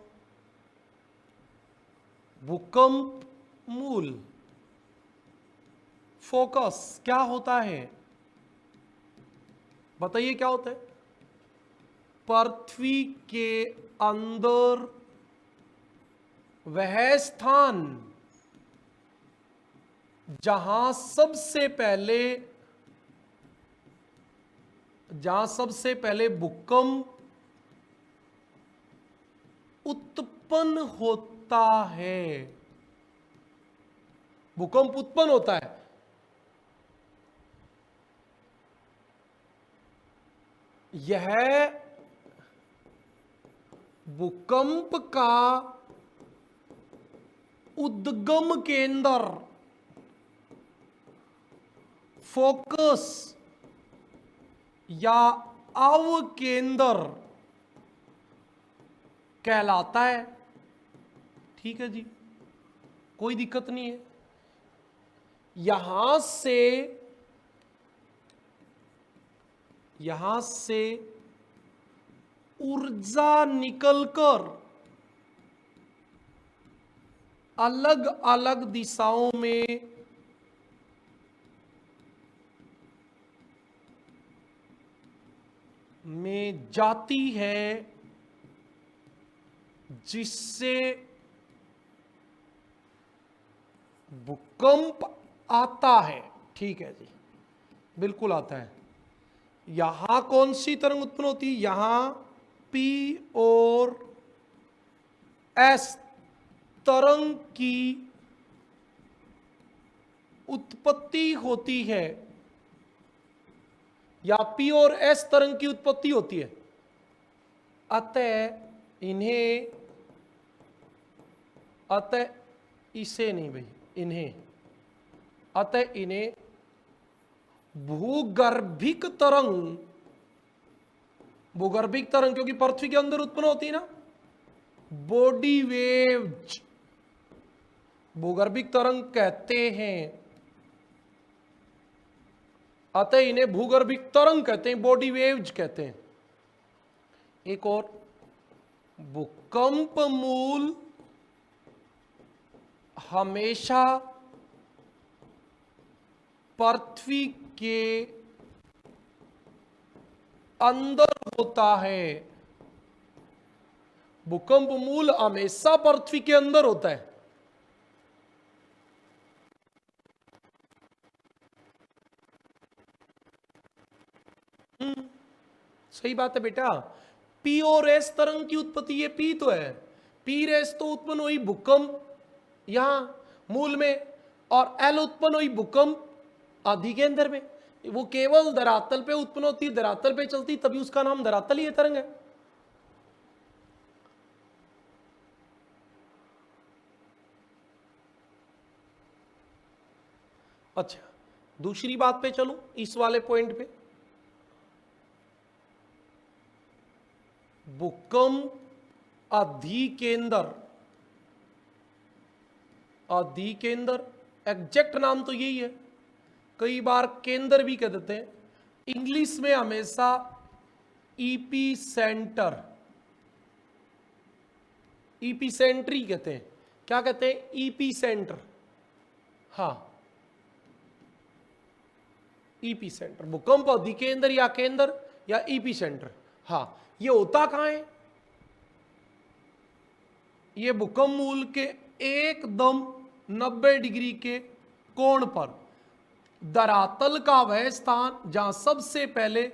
भूकंप मूल फोकस क्या होता है? बताइए क्या होता है? पृथ्वी के अंदर वह स्थान जहां सबसे पहले भूकंप उत्पन्न होता है। भूकंप उत्पन्न होता है, यह भूकंप का उद्गम केंद्र फोकस या अवकेंद्र कहलाता है। ठीक है जी, कोई दिक्कत नहीं है। यहां से ऊर्जा निकलकर अलग अलग दिशाओं में जाती है, जिससे भूकंप आता है। ठीक है जी, बिल्कुल आता है। यहां कौन सी तरंग उत्पन्न होती है? यहां P और S तरंग की उत्पत्ति होती है, या P और S तरंग की उत्पत्ति होती है। अतः इसे नहीं भाई, इन्हें भूगर्भिक तरंग क्योंकि पृथ्वी के अंदर उत्पन्न होती है ना, बॉडी वेव्स भूगर्भिक तरंग कहते हैं। अतः इन्हें भूगर्भिक तरंग कहते हैं, बॉडी वेव्स कहते हैं। एक और, भूकंप मूल हमेशा पृथ्वी के अंदर होता है। भूकंप मूल हमेशा पृथ्वी के अंदर होता है। सही बात है बेटा। पी और एस तरंग की उत्पत्ति, ये पी तो है, पी रेस तो उत्पन्न हुई भूकंप यहां मूल में, और एल उत्पन्न हुई भूकंप अधिकेंद्र में। वो केवल धरातल पे उत्पन्न होती, धरातल पे चलती, तभी उसका नाम धरातलीय तरंग है। अच्छा, दूसरी बात पे चलो, इस वाले पॉइंट पे। भूकंप अधिकेंद्र एग्जैक्ट नाम तो यही है, कई बार केंद्र भी कह देते हैं। इंग्लिश में हमेशा ईपी सेंट्री कहते हैं। क्या कहते हैं? EP centre. हाँ, ईपी सेंटर, भूकंप अधिकेंद्र या केंद्र या ईपी सेंटर। हाँ, ये होता कहां है? ये भूकंप मूल के एकदम 90 डिग्री के कोण पर, धरातल का वह स्थान जहां सबसे पहले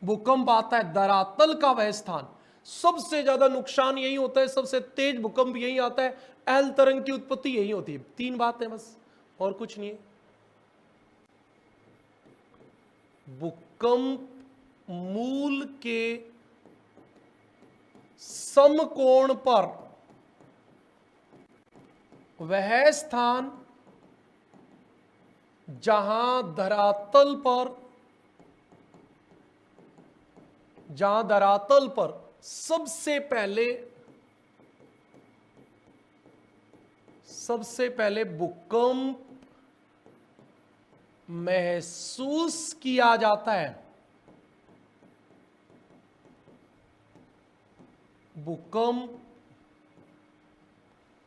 भूकंप आता है, धरातल का वह स्थान। सबसे ज्यादा नुकसान यही होता है, सबसे तेज भूकंप यही आता है, एल तरंग की उत्पत्ति यही होती है। 3 बातें बस, और कुछ नहीं है। भूकंप मूल के समकोण पर वह स्थान जहां धरातल पर सबसे पहले भूकंप महसूस किया जाता है, भूकंप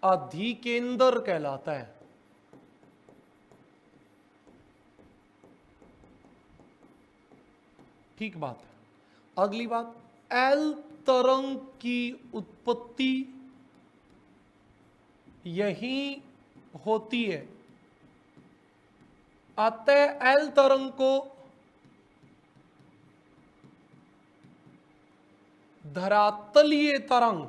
अधिकेंद्र कहलाता है। ठीक बात है। अगली बात, एल तरंग की उत्पत्ति यही होती है, अतः एल तरंग को धरातलीय तरंग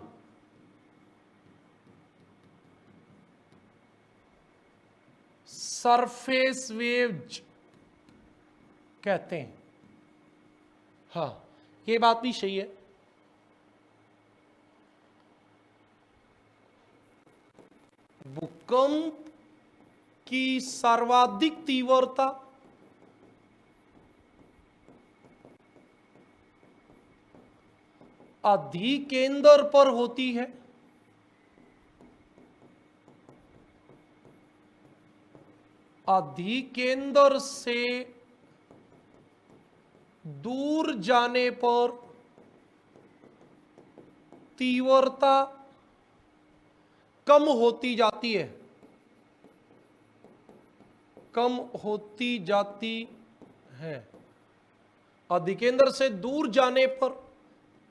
सरफेस वेव्स कहते हैं। हाँ, ये बात भी सही है। भूकंप की सर्वाधिक तीव्रता अधिकेंद्र पर होती है, अधिकेंद्र से दूर जाने पर तीव्रता कम होती जाती है, कम होती जाती है। अधिकेंद्र से दूर जाने पर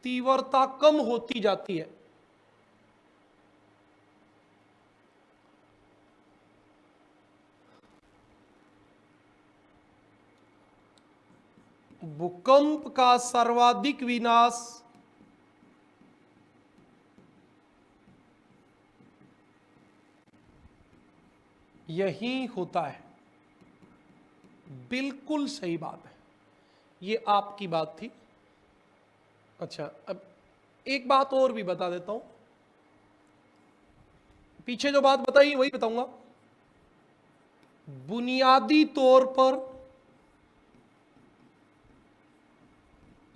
तीव्रता कम होती जाती है। भूकंप का सर्वाधिक विनाश यही होता है। बिल्कुल सही बात है, ये आपकी बात थी। अच्छा, अब एक बात और भी बता देता हूं। पीछे जो बात बताई वही बताऊंगा। बुनियादी तौर पर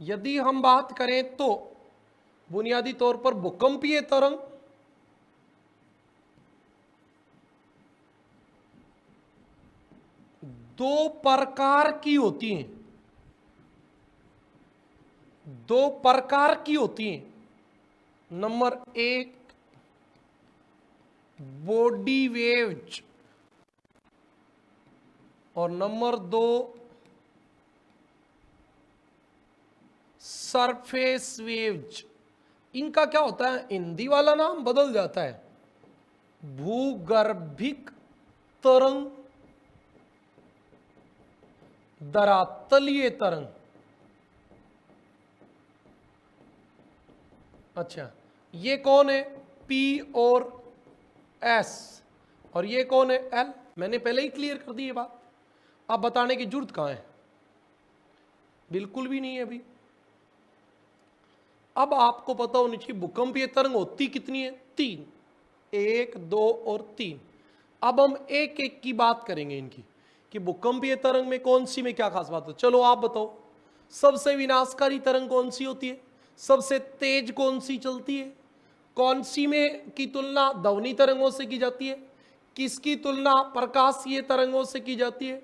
यदि हम बात करें तो बुनियादी तौर पर भूकंपीय तरंग दो प्रकार की होती हैं, दो प्रकार की होती हैं। नंबर एक, बॉडी वेव्स, और नंबर दो, सरफेस वेव्स। इनका क्या होता है, हिंदी वाला नाम बदल जाता है, भूगर्भिक तरंग, धरातलीय तरंग। अच्छा, ये कौन है, P और S, और ये कौन है, L। मैंने पहले ही क्लियर कर दी ये बात, अब बताने की जरूरत कहां है, बिल्कुल भी नहीं है अभी। अब आपको पता होनी चाहिए भूकंपीय तरंग होती कितनी है, 3, 1, 2 और 3। अब हम एक एक की बात करेंगे इनकी कि भूकंपीय तरंग में कौन सी में क्या खास बात है। चलो आप बताओ, सबसे विनाशकारी तरंग कौन सी होती है, सबसे तेज कौन सी चलती है, कौन सी में की तुलना ध्वनि तरंगों से की जाती है, किसकी तुलना प्रकाशीय तरंगों से की जाती है,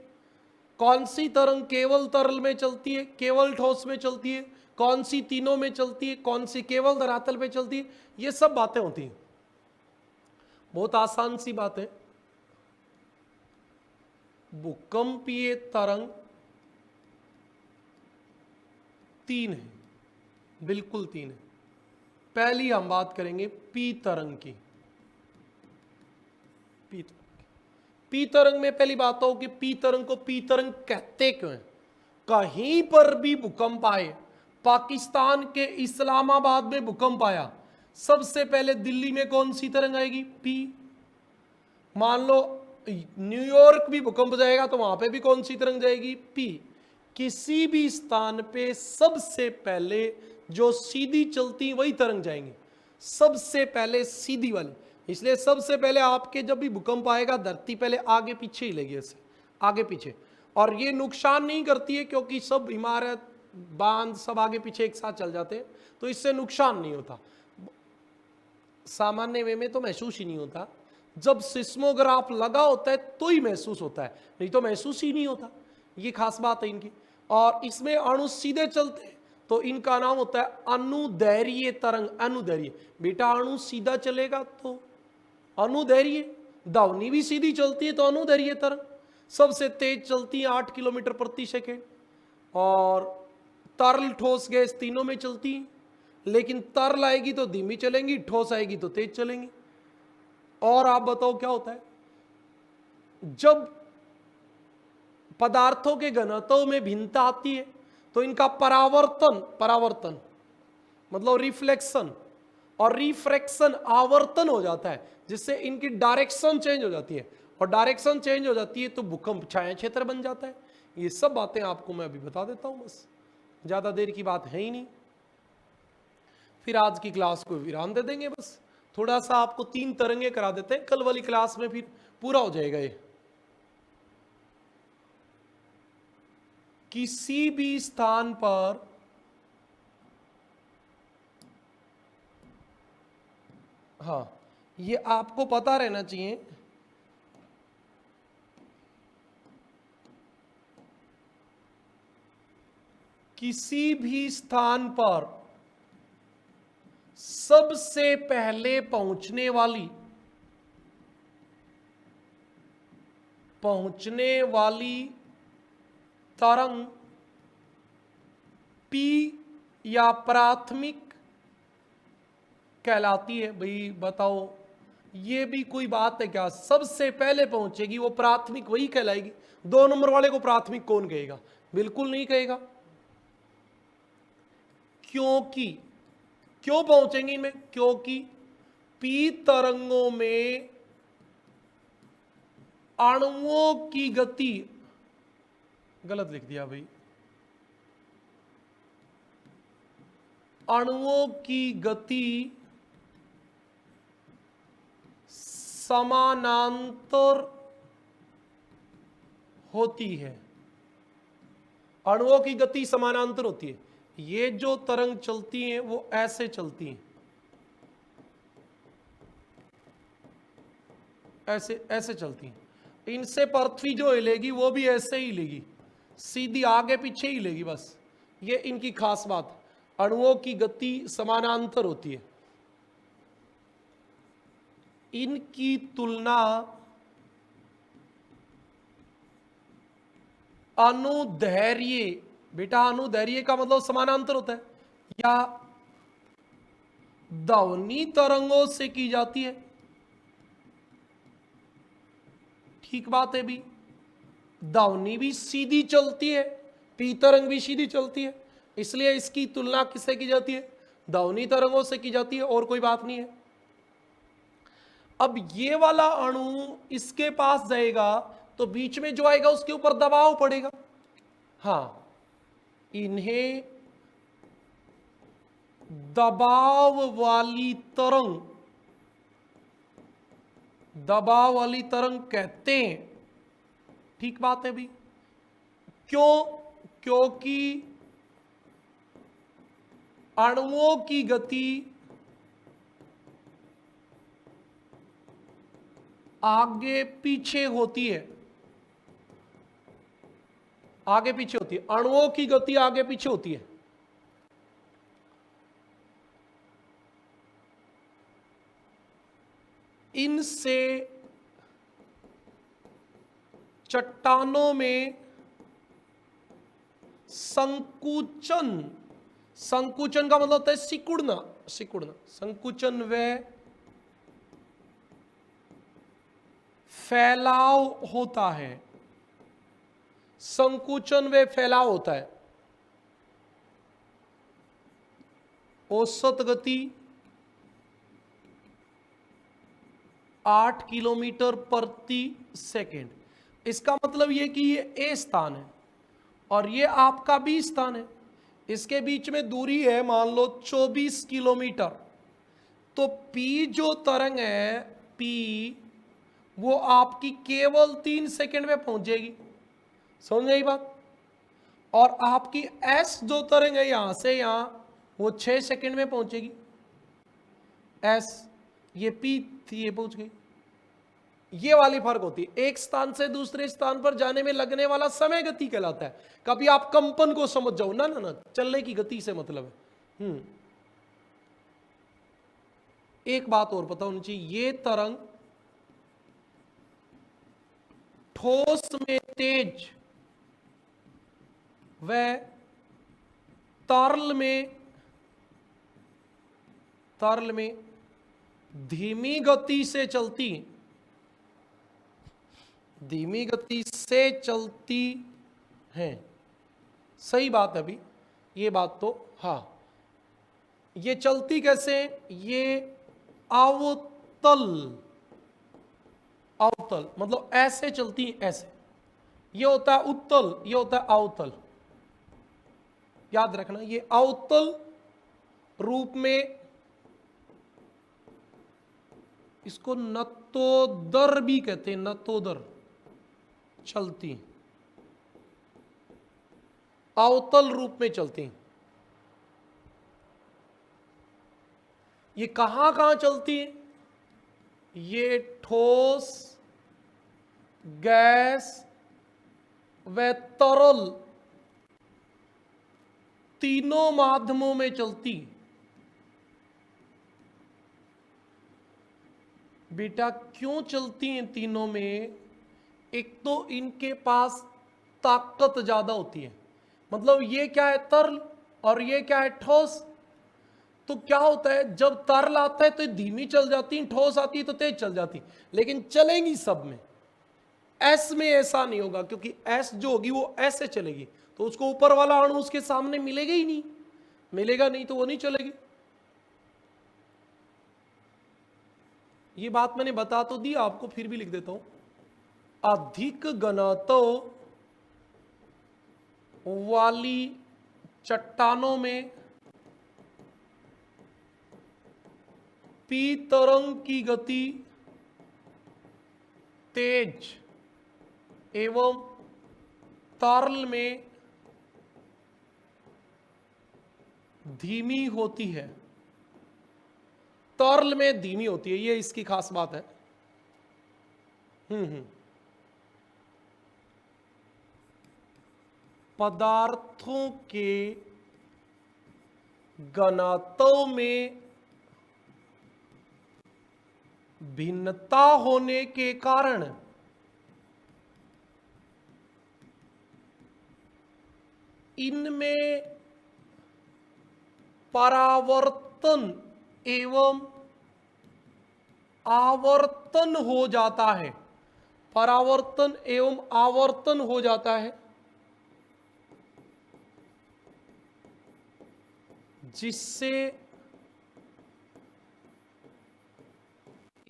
कौन सी तरंग केवल तरल में चलती है, केवल ठोस में चलती है, कौन सी तीनों में चलती है, कौन सी केवल धरातल पे चलती है। ये सब बातें होती हैं, बहुत आसान सी बात है। भूकंपीय तरंग 3 है, बिल्कुल 3 है। पहली हम बात करेंगे पी तरंग की। पी तरंग में पहली बात हो कि पी तरंग को पी तरंग कहते क्यों हैं। कहीं पर भी भूकंप आए, पाकिस्तान के इस्लामाबाद में भूकंप आया, सबसे पहले दिल्ली में कौन सी तरंग आएगी, पी। मान लो न्यूयॉर्क भी भूकंप जाएगा तो वहां पे भी कौन सी तरंग जाएगी, पी। किसी भी स्थान पे सबसे पहले जो सीधी चलती वही तरंग जाएंगी, सबसे पहले सीधी वाली। इसलिए सबसे पहले आपके जब भी भूकंप आएगा धरती पहले आगे पीछे ही लगी, ऐसे आगे पीछे। और ये नुकसान नहीं करती है क्योंकि सब इमारत बांध सब आगे पीछे एक साथ चल जाते हैं, तो इससे नुकसान नहीं होता। सामान्य वे में तो महसूस ही नहीं होता, जब सिस्मोग्राफ लगा होता है तो ही महसूस होता है, नहीं तो महसूस ही नहीं होता। ये खास बात है इनकी। और इसमें अणु सीधे चलते हैं तो इनका नाम होता है अनुदैर्घ्य तरंग। अनुदैर्घ्य बेटा अणु सीधा चलेगा तो अनुदैर्घ्य, दावनी भी सीधी चलती है तो अनुदैर्घ्य तरंग। सबसे तेज चलती है 8 किलोमीटर प्रति सेकेंड, और तरल ठोस गैस तीनों में चलती है, लेकिन तरल आएगी तो धीमी चलेंगी, ठोस आएगी तो तेज चलेंगी। और आप बताओ क्या होता है जब पदार्थों के घनत्व में भिन्नता आती है तो इनका परावर्तन मतलब रिफ्लेक्शन और रिफ्रैक्शन आवर्तन हो जाता है, जिससे इनकी डायरेक्शन चेंज हो जाती है, और डायरेक्शन चेंज हो जाती है तो भूकंप छाया क्षेत्र बन जाता है। ये सब बातें आपको मैं अभी बता देता हूं, बस ज्यादा देर की बात है ही नहीं। फिर आज की क्लास को विराम दे देंगे, बस थोड़ा सा आपको 3 तरंगे करा देते हैं, कल वाली क्लास में फिर पूरा हो जाएगा ये। किसी भी स्थान पर हाँ, ये आपको पता रहना चाहिए, किसी भी स्थान पर सबसे पहले पहुंचने वाली तरंग P या प्राथमिक कहलाती है। भाई बताओ, ये भी कोई बात है क्या? सबसे पहले पहुंचेगी वो प्राथमिक वही कहलाएगी। 2 नंबर वाले को प्राथमिक कौन कहेगा? बिल्कुल नहीं कहेगा। क्यों पहुंचेंगी इनमें? क्योंकि P तरंगों में अणुओं की गति, गलत लिख दिया भाई, अणुओं की गति समानांतर होती है। अणुओं की गति समानांतर होती है। ये जो तरंग चलती हैं वो ऐसे चलती हैं, ऐसे चलती हैं। इनसे पृथ्वी जो हिलेगी वो भी ऐसे ही हिलेगी, सीधी आगे पीछे ही हिलेगी। बस ये इनकी खास बात, अणुओं की गति समानांतर होती है। इनकी तुलना अनुदैर्घ्य, बेटा अनुदैर्घ्य का मतलब समानांतर होता है, या ध्वनि तरंगों से की जाती है। ठीक बात है भी, ध्वनि भी सीधी चलती है, P तरंग भी सीधी चलती है, इसलिए इसकी तुलना किससे की जाती है? ध्वनि तरंगों से की जाती है, और कोई बात नहीं है। अब ये वाला अणु इसके पास जाएगा तो बीच में जो आएगा उसके ऊपर दबाव पड़ेगा। हाँ, इन्हें दबाव वाली तरंग कहते हैं। ठीक बात है भी। क्योंकि अणुओं की गति आगे पीछे होती है, अणुओं की गति आगे पीछे होती है। इनसे चट्टानों में संकुचन का मतलब होता है सिकुड़ना। संकुचन व फैलाव होता है। संकुचन व फैलाव होता है। औसत गति 8 किलोमीटर प्रति सेकेंड। इसका मतलब यह कि ये ए स्थान है और ये आपका बी स्थान है। इसके बीच में दूरी है मान लो 24 किलोमीटर। तो पी जो तरंग है, पी वो आपकी केवल 3 सेकेंड में पहुंचेगी। समझ गई बात? और आपकी एस जो तरंग है यहां से यहां, वो 6 सेकेंड में पहुंचेगी। एस ये पी थी, ये पहुंच गई। ये वाली फर्क होती है। एक स्थान से दूसरे स्थान पर जाने में लगने वाला समय गति कहलाता है। कभी आप कंपन को समझ जाओ ना, ना ना, चलने की गति से मतलब है। एक बात और पता होनी चाहिए, ये तरंग ठोस में तेज व तरल में धीमी गति से चलती हैं। सही बात है अभी ये बात तो, हाँ। ये चलती कैसे? ये अवतल मतलब ऐसे चलती, ऐसे। ये होता है उत्तल, ये होता है अवतल। याद रखना, ये अवतल रूप में, इसको नतोदर भी कहते हैं, नतोदर चलती, अवतल रूप में चलती। ये कहां कहां चलती है? ये ठोस, गैस व तरल तीनों माध्यमों में चलती। बेटा क्यों चलती हैं तीनों में? एक तो इनके पास ताकत ज्यादा होती है, मतलब ये क्या है, तरल, और ये क्या है, ठोस। तो क्या होता है, जब तरल आता है तो धीमी चल जाती है, ठोस आती है तो तेज चल जाती, लेकिन चलेंगी सब में। एस में ऐसा नहीं होगा, क्योंकि एस जो होगी वो ऐसे चलेगी, तो उसको ऊपर वाला अणु उसके सामने मिलेगा ही नहीं, मिलेगा नहीं तो वो नहीं चलेगी। ये बात मैंने बता तो दी आपको, फिर भी लिख देता हूं। अधिक घनत्व वाली चट्टानों में पी तरंग की गति तेज एवं तरल में धीमी होती है। तरल में धीमी होती है, ये इसकी खास बात है। पदार्थों के घनत्व में भिन्नता होने के कारण इनमें परावर्तन एवं आवर्तन हो जाता है। परावर्तन एवं आवर्तन हो जाता है, जिससे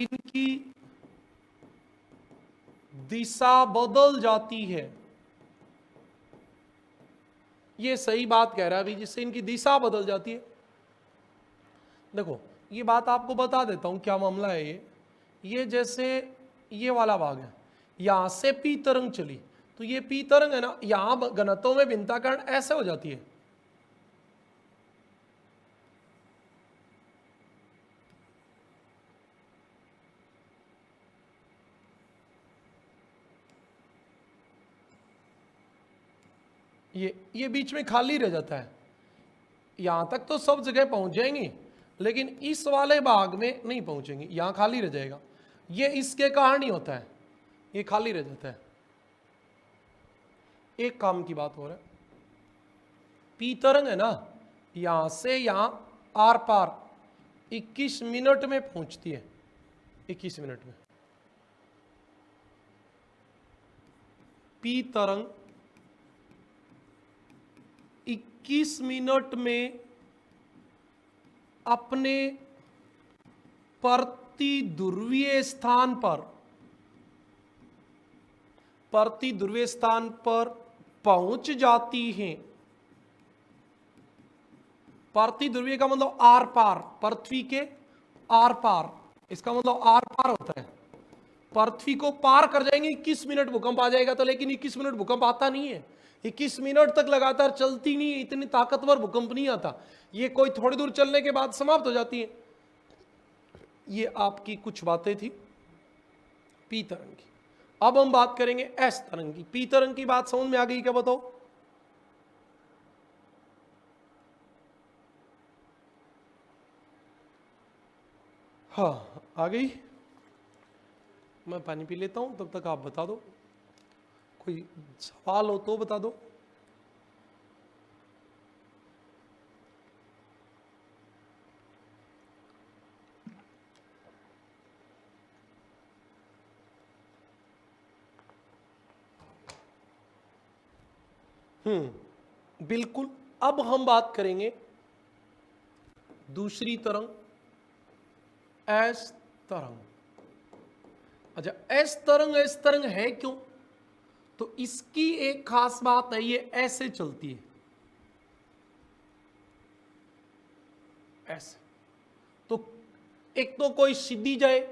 इनकी दिशा बदल जाती है। ये सही बात कह रहा है अभी, जिससे इनकी दिशा बदल जाती है। देखो ये बात आपको बता देता हूं क्या मामला है। ये जैसे ये वाला भाग है, यहां से पी तरंग चली, तो ये पी तरंग है ना, यहां घनत्व में भिन्नता कारण ऐसे हो जाती है। ये बीच में खाली रह जाता है। यहां तक तो सब जगह पहुंच जाएंगे, लेकिन इस वाले भाग में नहीं पहुंचेंगे, यहां खाली रह जाएगा। ये इसके कारण ही होता है, ये खाली रह जाता है। एक काम की बात हो रहा है, पी तरंग है ना, यहां से यहां आर पार 21 मिनट में पहुंचती है। 21 मिनट में पी तरंग 21 मिनट में अपने प्रतिध्रुवीय स्थान पर पहुंच जाती हैं। प्रतिध्रुवीय का मतलब आर पार, पृथ्वी के आर पार, इसका मतलब आर पार होता है। पृथ्वी को पार कर जाएंगे, 21 मिनट भूकंप आ जाएगा तो, लेकिन 21 मिनट भूकंप आता नहीं है। 21 मिनट तक लगातार चलती नहीं है, इतनी ताकतवर भूकंप नहीं आता। ये कोई थोड़ी दूर चलने के बाद समाप्त हो जाती है। ये आपकी कुछ बातें थी। पी तरंग की। अब हम बात करेंगे एस तरंग की। पी तरंग की बात समझ में आ गई क्या, बताओ? हाँ आ गई। मैं पानी पी लेता हूं, तब तक आप बता दो, कोई सवाल हो तो बता दो। बिल्कुल। अब हम बात करेंगे दूसरी तरंग, एस तरंग। अच्छा, एस तरंग है क्यों? तो इसकी एक खास बात है, ये ऐसे चलती है, ऐसे। तो एक तो कोई सीधी जाए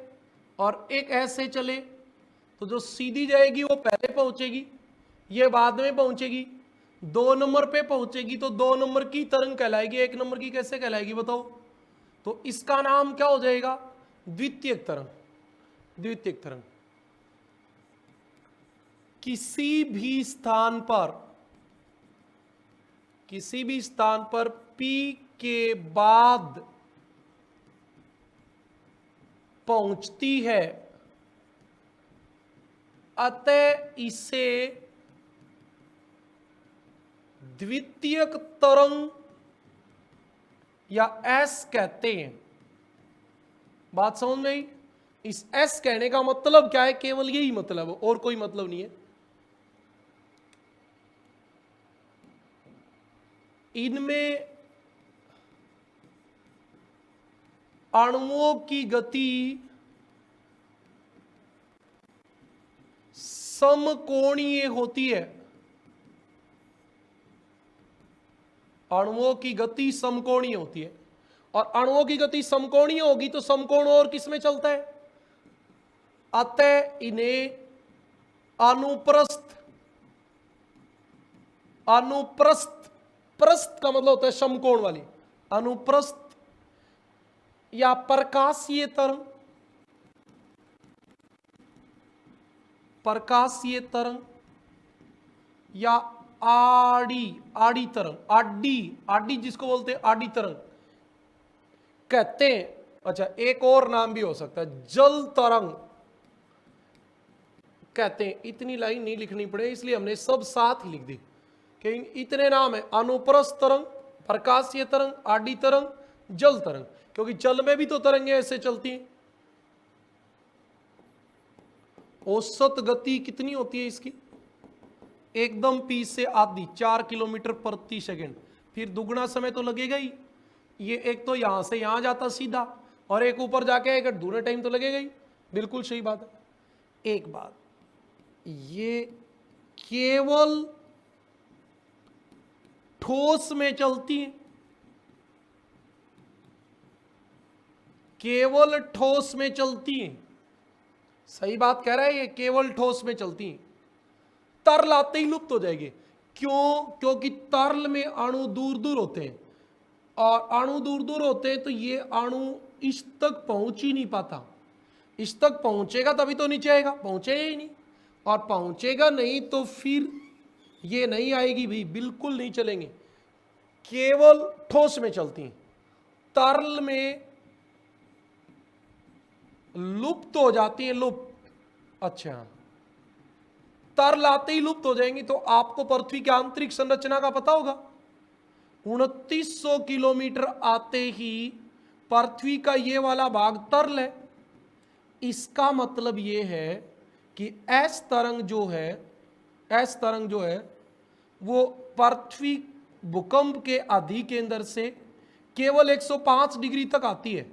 और एक ऐसे चले, तो जो सीधी जाएगी वो पहले पहुंचेगी, ये बाद में पहुंचेगी, 2 नंबर पे पहुंचेगी, तो 2 नंबर की तरंग कहलाएगी, 1 नंबर की कैसे कहलाएगी बताओ? तो इसका नाम क्या हो जाएगा? द्वितीयक तरंग। द्वितीयक तरंग। किसी भी स्थान पर, किसी भी स्थान पर P के बाद पहुंचती है, अतः इसे द्वितीयक तरंग या एस कहते हैं। बात समझ में आई? इस एस कहने का मतलब क्या है? केवल यही मतलब है, और कोई मतलब नहीं है। इनमें अणुओं की गति समकोणीय होती है। अणुओं की गति समकोणीय होती है, और अणुओं की गति समकोणीय होगी तो समकोण और किसमें चलता है? अतः इन्हें अनुप्रस्थ, अनुप्रस्थ, प्रस्थ का मतलब होता है समकोण वाली, अनुप्रस्थ या प्रकाशीय तरंग, प्रकाशीय तरंग या आड़ी, आड़ी तरंग, आडी, आडी जिसको बोलते हैं आडी तरंग कहते हैं। अच्छा, एक और नाम भी हो सकता है, जल तरंग कहते हैं। इतनी लाइन नहीं लिखनी पड़े, इसलिए हमने सब साथ लिख दी कि इतने नाम है: अनुप्रस्थ तरंग, प्रकाशीय तरंग, आडी तरंग, जल तरंग। क्योंकि जल में भी तो तरंगें ऐसे चलती हैं। औसत गति कितनी होती है इसकी? एकदम P से आधी, 4 किलोमीटर प्रति सेकंड। फिर दुगना समय तो लगेगा ही। ये एक तो यहां से यहां जाता सीधा, और एक ऊपर जाके आएगा, दूसरे टाइम तो लगेगा ही। बिल्कुल सही बात है। एक बात, ये केवल ठोस में चलती है, केवल ठोस में चलती है। सही बात कह रहा है, ये केवल ठोस में चलती है। तरल आते ही लुप्त हो जाएगी। क्यों? क्योंकि तरल में अणु दूर दूर होते हैं, और अणु दूर दूर होते हैं तो ये अणु इस तक पहुंच ही नहीं पाता। इस तक पहुंचेगा तभी तो नीचे आएगा, पहुंचेगा ही नहीं, और पहुंचेगा नहीं तो फिर ये नहीं आएगी भी, बिल्कुल नहीं चलेंगे। केवल ठोस में चलती हैं, तरल में लुप्त हो जाती है, लुप्त। अच्छा, तरल आते ही लुप्त हो जाएंगी। तो आपको पृथ्वी की आंतरिक संरचना का पता होगा, 2900 किलोमीटर आते ही पृथ्वी का ये वाला भाग तरल है। इसका मतलब ये है कि एस तरंग जो है, एस तरंग जो है वो पृथ्वी भूकंप के अधिकेंद्र से केवल 105 डिग्री तक आती है,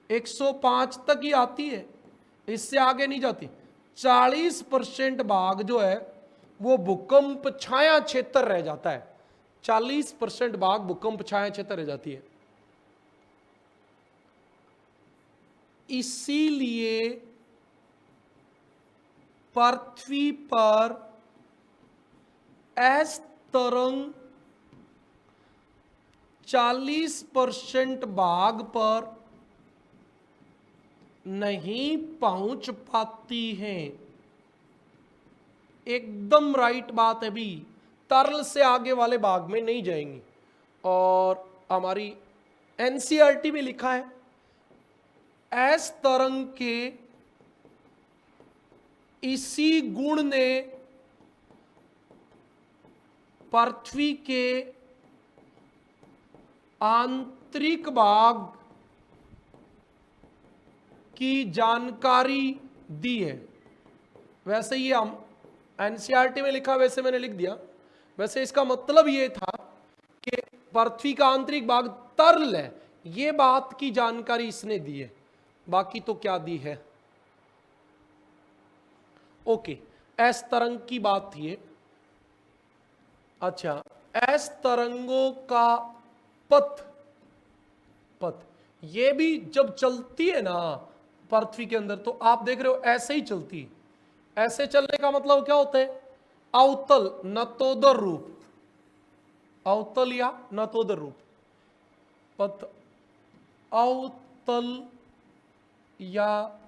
105 तक ही आती है, इससे आगे नहीं जाती। 40% भाग जो है वो भूकंप छाया क्षेत्र रह जाता है, 40% भाग भूकंप छाया क्षेत्र रह जाती है। इसीलिए पृथ्वी पर एस तरंग 40% भाग पर नहीं पहुंच पाती हैं। एकदम राइट बात है भी, तरल से आगे वाले भाग में नहीं जाएंगी। और हमारी एनसीईआरटी में लिखा है एस तरंग के इसी गुण ने पृथ्वी के आंतरिक भाग की जानकारी दी है। वैसे ये हम एनसीईआरटी में लिखा, वैसे मैंने लिख दिया। वैसे इसका मतलब ये था कि पृथ्वी का आंतरिक भाग तरल है, ये बात की जानकारी इसने दी है। बाकी तो क्या दी है। ओके, एस तरंग की बात थी ये। अच्छा, एस तरंगों का पथ ये भी जब चलती है ना पृथ्वी के अंदर, तो आप देख रहे हो ऐसे ही चलती है। ऐसे चलने का मतलब क्या होता है? अवतल नतोदर रूप, अवतल या नतोदर रूप। पथ अवतल या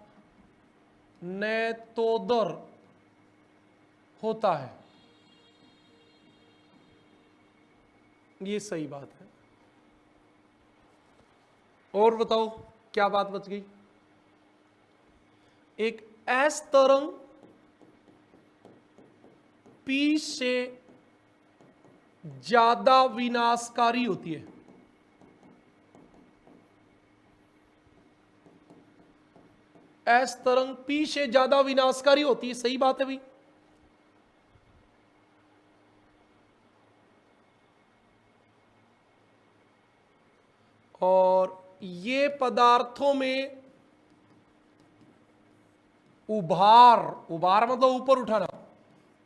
नतोदर होता है, ये सही बात है। और बताओ क्या बात बच गई? एक एस तरंग पी से ज्यादा विनाशकारी होती है। एस तरंग पी से ज्यादा विनाशकारी होती है, सही बात है भाई। और ये पदार्थों में उभार मतलब ऊपर उठाना,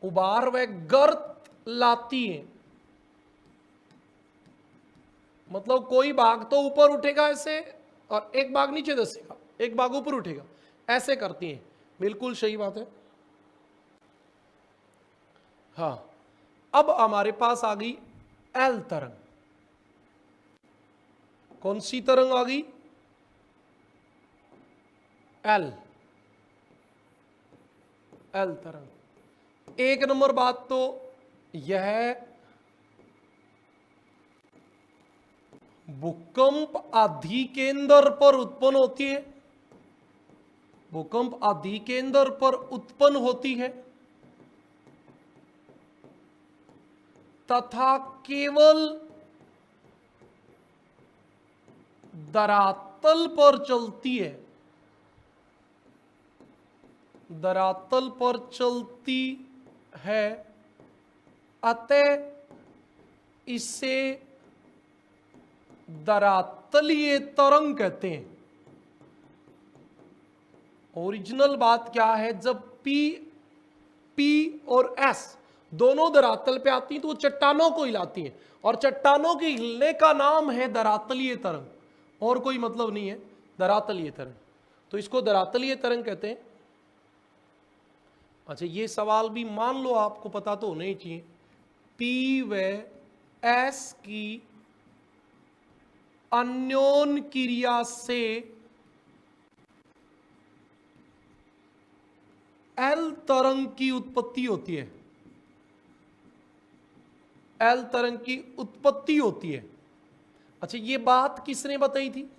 उभार व गर्त लाती है। मतलब कोई भाग तो ऊपर उठेगा ऐसे, और एक भाग नीचे धसेगा, एक भाग ऊपर उठेगा, ऐसे करती हैं। बिल्कुल सही बात है। हाँ, अब हमारे पास आ गई एल तरंग। कौन सी तरंग आ गई? एल तरंग। एक नंबर बात तो यह भूकंप अधिकेंद्र पर उत्पन्न होती है। भूकंप अधिकेंद्र पर उत्पन्न होती है तथा केवल धरातल पर चलती है। धरातल पर चलती है, अतः इसे धरातलीय तरंग कहते हैं। ओरिजिनल बात क्या है? जब पी और एस दोनों धरातल पे आती हैं तो वो चट्टानों को हिलाती हैं, और चट्टानों के हिलने का नाम है धरातलीय तरंग, और कोई मतलब नहीं है। धरातलीय तरंग, तो इसको धरातलीय तरंग कहते हैं। अच्छा, ये सवाल भी मान लो आपको पता तो होना ही चाहिए। पी व एस की अन्योन क्रिया से एल तरंग की उत्पत्ति होती है। एल तरंग की उत्पत्ति होती है। अच्छा, ये बात किसने बताई थी?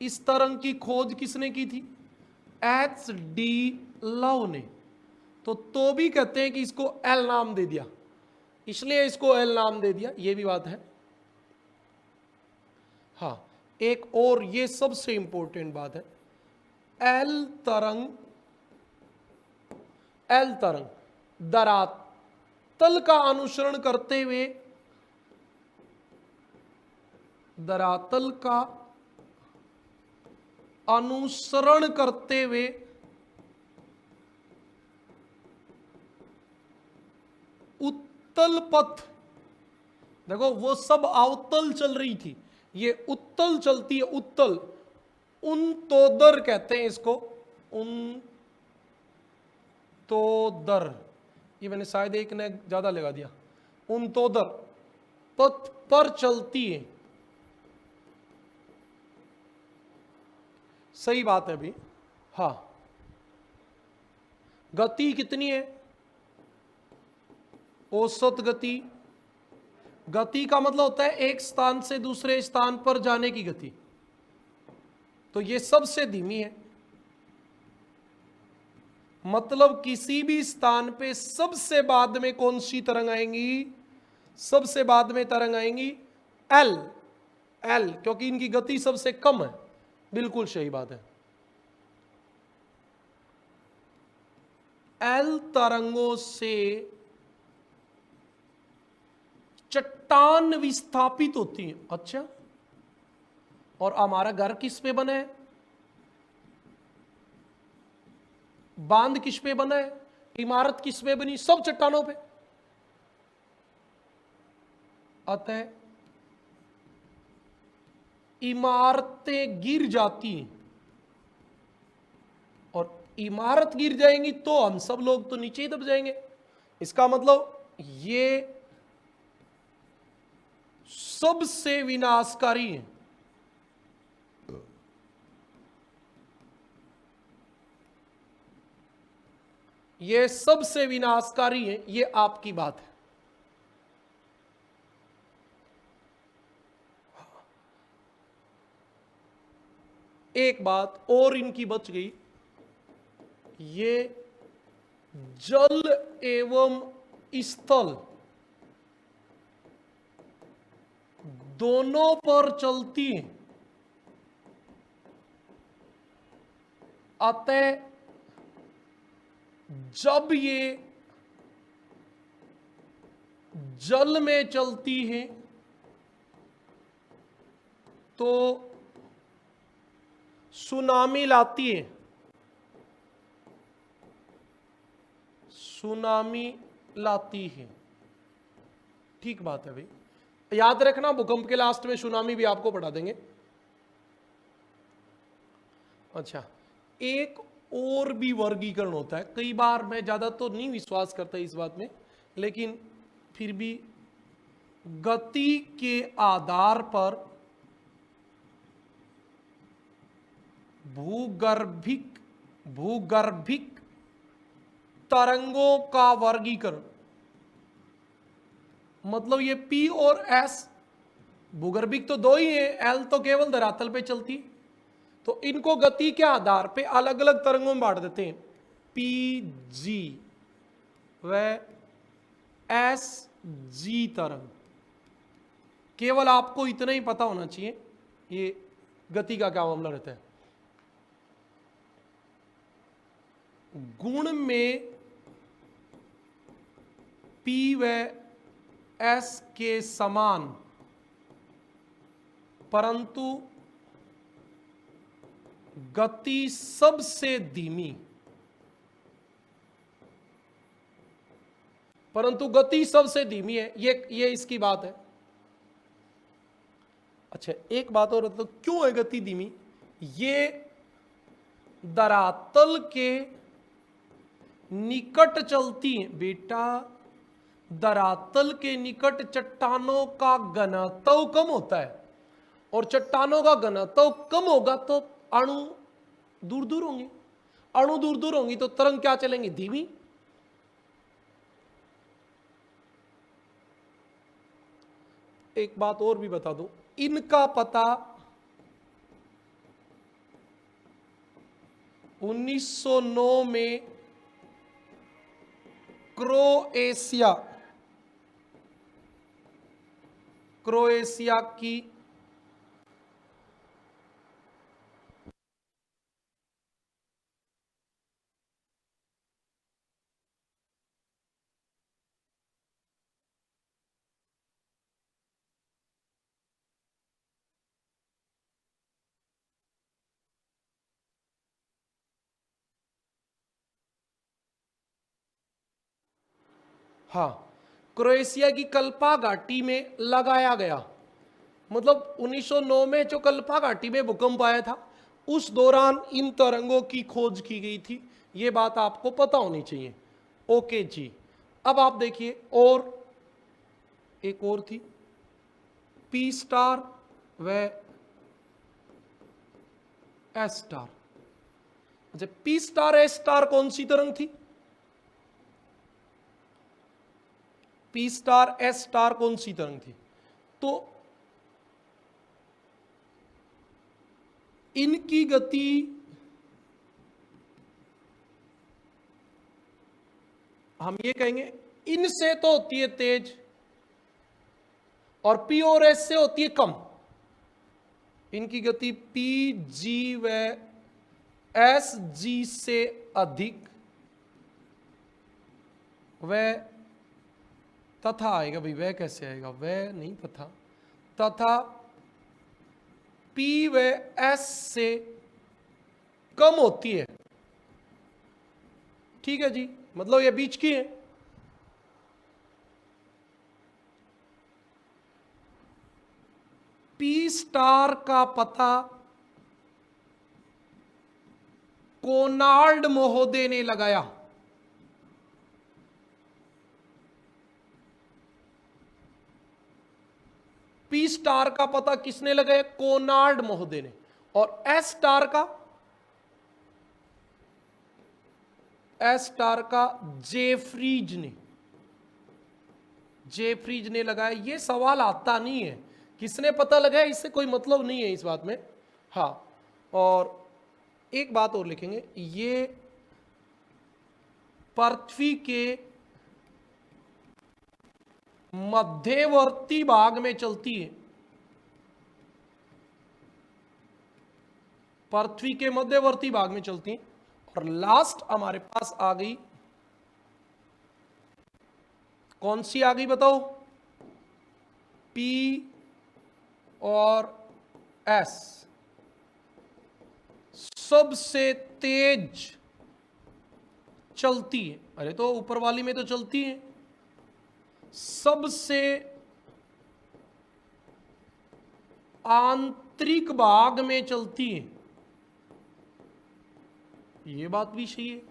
इस तरंग की खोज किसने की थी? HD लव ने। तो भी कहते हैं कि इसको एल नाम दे दिया, इसलिए इसको एल नाम दे दिया, ये भी बात है। हाँ, एक और ये सबसे इंपॉर्टेंट बात है। एल तरंग धरातल का अनुसरण करते हुए, धरातल का अनुसरण करते हुए उत्तल पथ, देखो वो सब अवतल चल रही थी, ये उत्तल चलती है। उत्तल उनतोदर कहते हैं इसको, उनतोदर। ये मैंने शायद एक ने ज्यादा लगा दिया। उनतोदर पथ पर चलती है, सही बात है अभी। हाँ, गति कितनी है? औसत गति। गति का मतलब होता है एक स्थान से दूसरे स्थान पर जाने की गति। तो ये सबसे धीमी है, मतलब किसी भी स्थान पे सबसे बाद में कौन सी तरंग आएंगी? सबसे बाद में तरंग आएंगी एल। एल, क्योंकि इनकी गति सबसे कम है। बिल्कुल सही बात है। एल तरंगों से चट्टान विस्थापित होती है। अच्छा, और हमारा घर किस पे बना है? बांध किस पे बना है? इमारत किस पे बनी? सब चट्टानों पे। अतः इमारतें गिर जाती हैं, और इमारत गिर जाएंगी तो हम सब लोग तो नीचे ही दब जाएंगे। इसका मतलब ये सबसे विनाशकारी है। ये सबसे विनाशकारी है, ये आपकी बात है। एक बात और इनकी बच गई, ये जल एवं स्थल दोनों पर चलती है। अतः जब ये जल में चलती है तो सुनामी लाती है। सुनामी लाती है, ठीक बात है भाई। याद रखना, भूकंप के लास्ट में सुनामी भी आपको पढ़ा देंगे। अच्छा, एक और भी वर्गीकरण होता है। कई बार मैं ज्यादा तो नहीं विश्वास करता इस बात में, लेकिन फिर भी गति के आधार पर भूगर्भिक तरंगों का वर्गीकरण। मतलब ये P और S, भूगर्भिक तो दो ही है, L तो केवल धरातल पे चलती, तो इनको गति के आधार पे अलग अलग तरंगों में बांट देते हैं। PG व SG तरंग। केवल आपको इतना ही पता होना चाहिए ये गति का क्या मामला रहता है। गुण में P व S के समान, परंतु गति सबसे धीमी। परंतु गति सबसे धीमी है, ये इसकी बात है। अच्छा, एक बात और, तो क्यों है गति धीमी? ये धरातल के निकट चलती है बेटा। धरातल के निकट चट्टानों का घनत्व कम होता है, और चट्टानों का घनत्व कम होगा तो अणु दूर दूर होंगे। अणु दूर दूर होंगी तो तरंग क्या चलेंगी? धीमी। एक बात और भी बता दूं, इनका पता 1909 में क्रोएशिया की हाँ, क्रोएशिया की कल्पा घाटी में लगाया गया। मतलब 1909 में जो कल्पा घाटी में भूकंप आया था, उस दौरान इन तरंगों की खोज की गई थी। ये बात आपको पता होनी चाहिए। ओके जी, अब आप देखिए, और एक और थी P स्टार व S स्टार। अच्छा, पी स्टार एस स्टार कौन सी तरंग थी? पी स्टार एस स्टार कौन सी तरंग थी? तो इनकी गति हम ये कहेंगे इनसे तो होती है तेज और पी और एस से होती है कम। इनकी गति पी जी व एस जी से अधिक वह तथा आएगा। भाई वह कैसे आएगा? वह नहीं तथा पी व एस से कम होती है। ठीक है जी, मतलब ये बीच की है। पी स्टार का पता कोनार्ड महोदय ने लगाया। पी स्टार का पता किसने लगाया? कोनार्ड महोदय ने। और एस स्टार का जेफ्रीज ने लगाया। ये सवाल आता नहीं है किसने पता लगाया, इससे कोई मतलब नहीं है इस बात में। हाँ, और एक बात और लिखेंगे, ये पृथ्वी के मध्यवर्ती भाग में चलती है। पृथ्वी के मध्यवर्ती भाग में चलती है। और लास्ट हमारे पास आ गई, कौन सी आ गई बताओ? पी और एस सबसे तेज चलती है। अरे तो ऊपर वाली में तो चलती है। सबसे आंतरिक भाग में चलती है। ये बात भी सही है,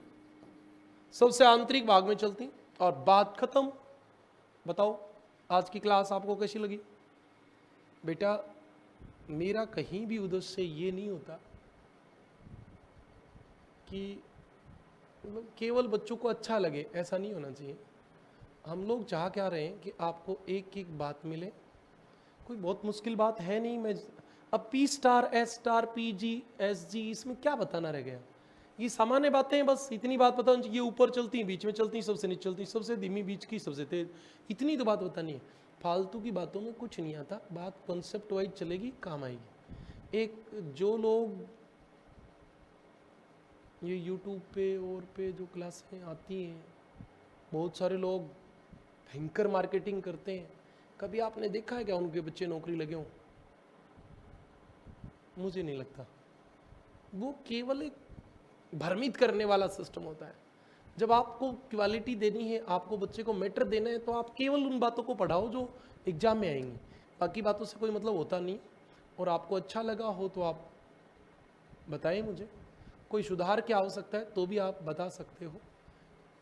सबसे आंतरिक भाग में चलती। और बात खत्म। बताओ आज की क्लास आपको कैसी लगी? बेटा मेरा कहीं भी उद्देश्य ये नहीं होता कि केवल बच्चों को अच्छा लगे, ऐसा नहीं होना चाहिए। हम लोग चाह क्या रहे हैं कि आपको एक एक बात मिले। कोई बहुत मुश्किल बात है नहीं। मैं अब P star S star P G S G इसमें क्या बताना रह गया? ये सामान्य बातें हैं, बस इतनी बात पता होनी चाहिए। ये ऊपर चलती हैं, बीच में चलती हैं, सबसे नीचे चलती हैं, सबसे धीमी, बीच की, सबसे तेज। इतनी तो बात बतानी है। फालतू की बातों में कुछ नहीं आता। बात कॉन्सेप्ट वाइज चलेगी, काम आएगी। एक जो लोग ये यूट्यूब पे और पे जो क्लासें आती हैं, बहुत सारे लोग भयंकर मार्केटिंग करते हैं। कभी आपने देखा है क्या उनके बच्चे नौकरी लगे हों? मुझे नहीं लगता। वो केवल एक भ्रमित करने वाला सिस्टम होता है। जब आपको क्वालिटी देनी है, आपको बच्चे को मैटर देना है, तो आप केवल उन बातों को पढ़ाओ जो एग्जाम में आएंगी। बाकी बातों से कोई मतलब होता नहीं। और आपको अच्छा लगा हो तो आप बताएं मुझे। कोई सुधार की आवश्यकता है तो भी आप बता सकते हो।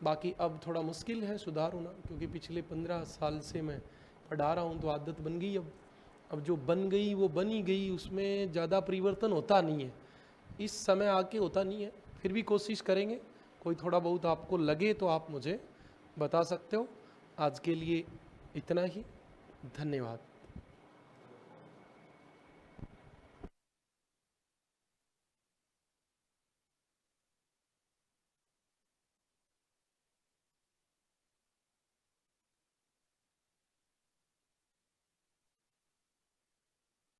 बाकी अब थोड़ा मुश्किल है सुधार होना, क्योंकि पिछले 15 साल से मैं पढ़ा रहा हूँ, तो आदत बन गई। अब जो बन गई वो बन ही गई, उसमें ज़्यादा परिवर्तन होता नहीं है। इस समय आके होता नहीं है, फिर भी कोशिश करेंगे। कोई थोड़ा बहुत आपको लगे तो आप मुझे बता सकते हो। आज के लिए इतना ही, धन्यवाद।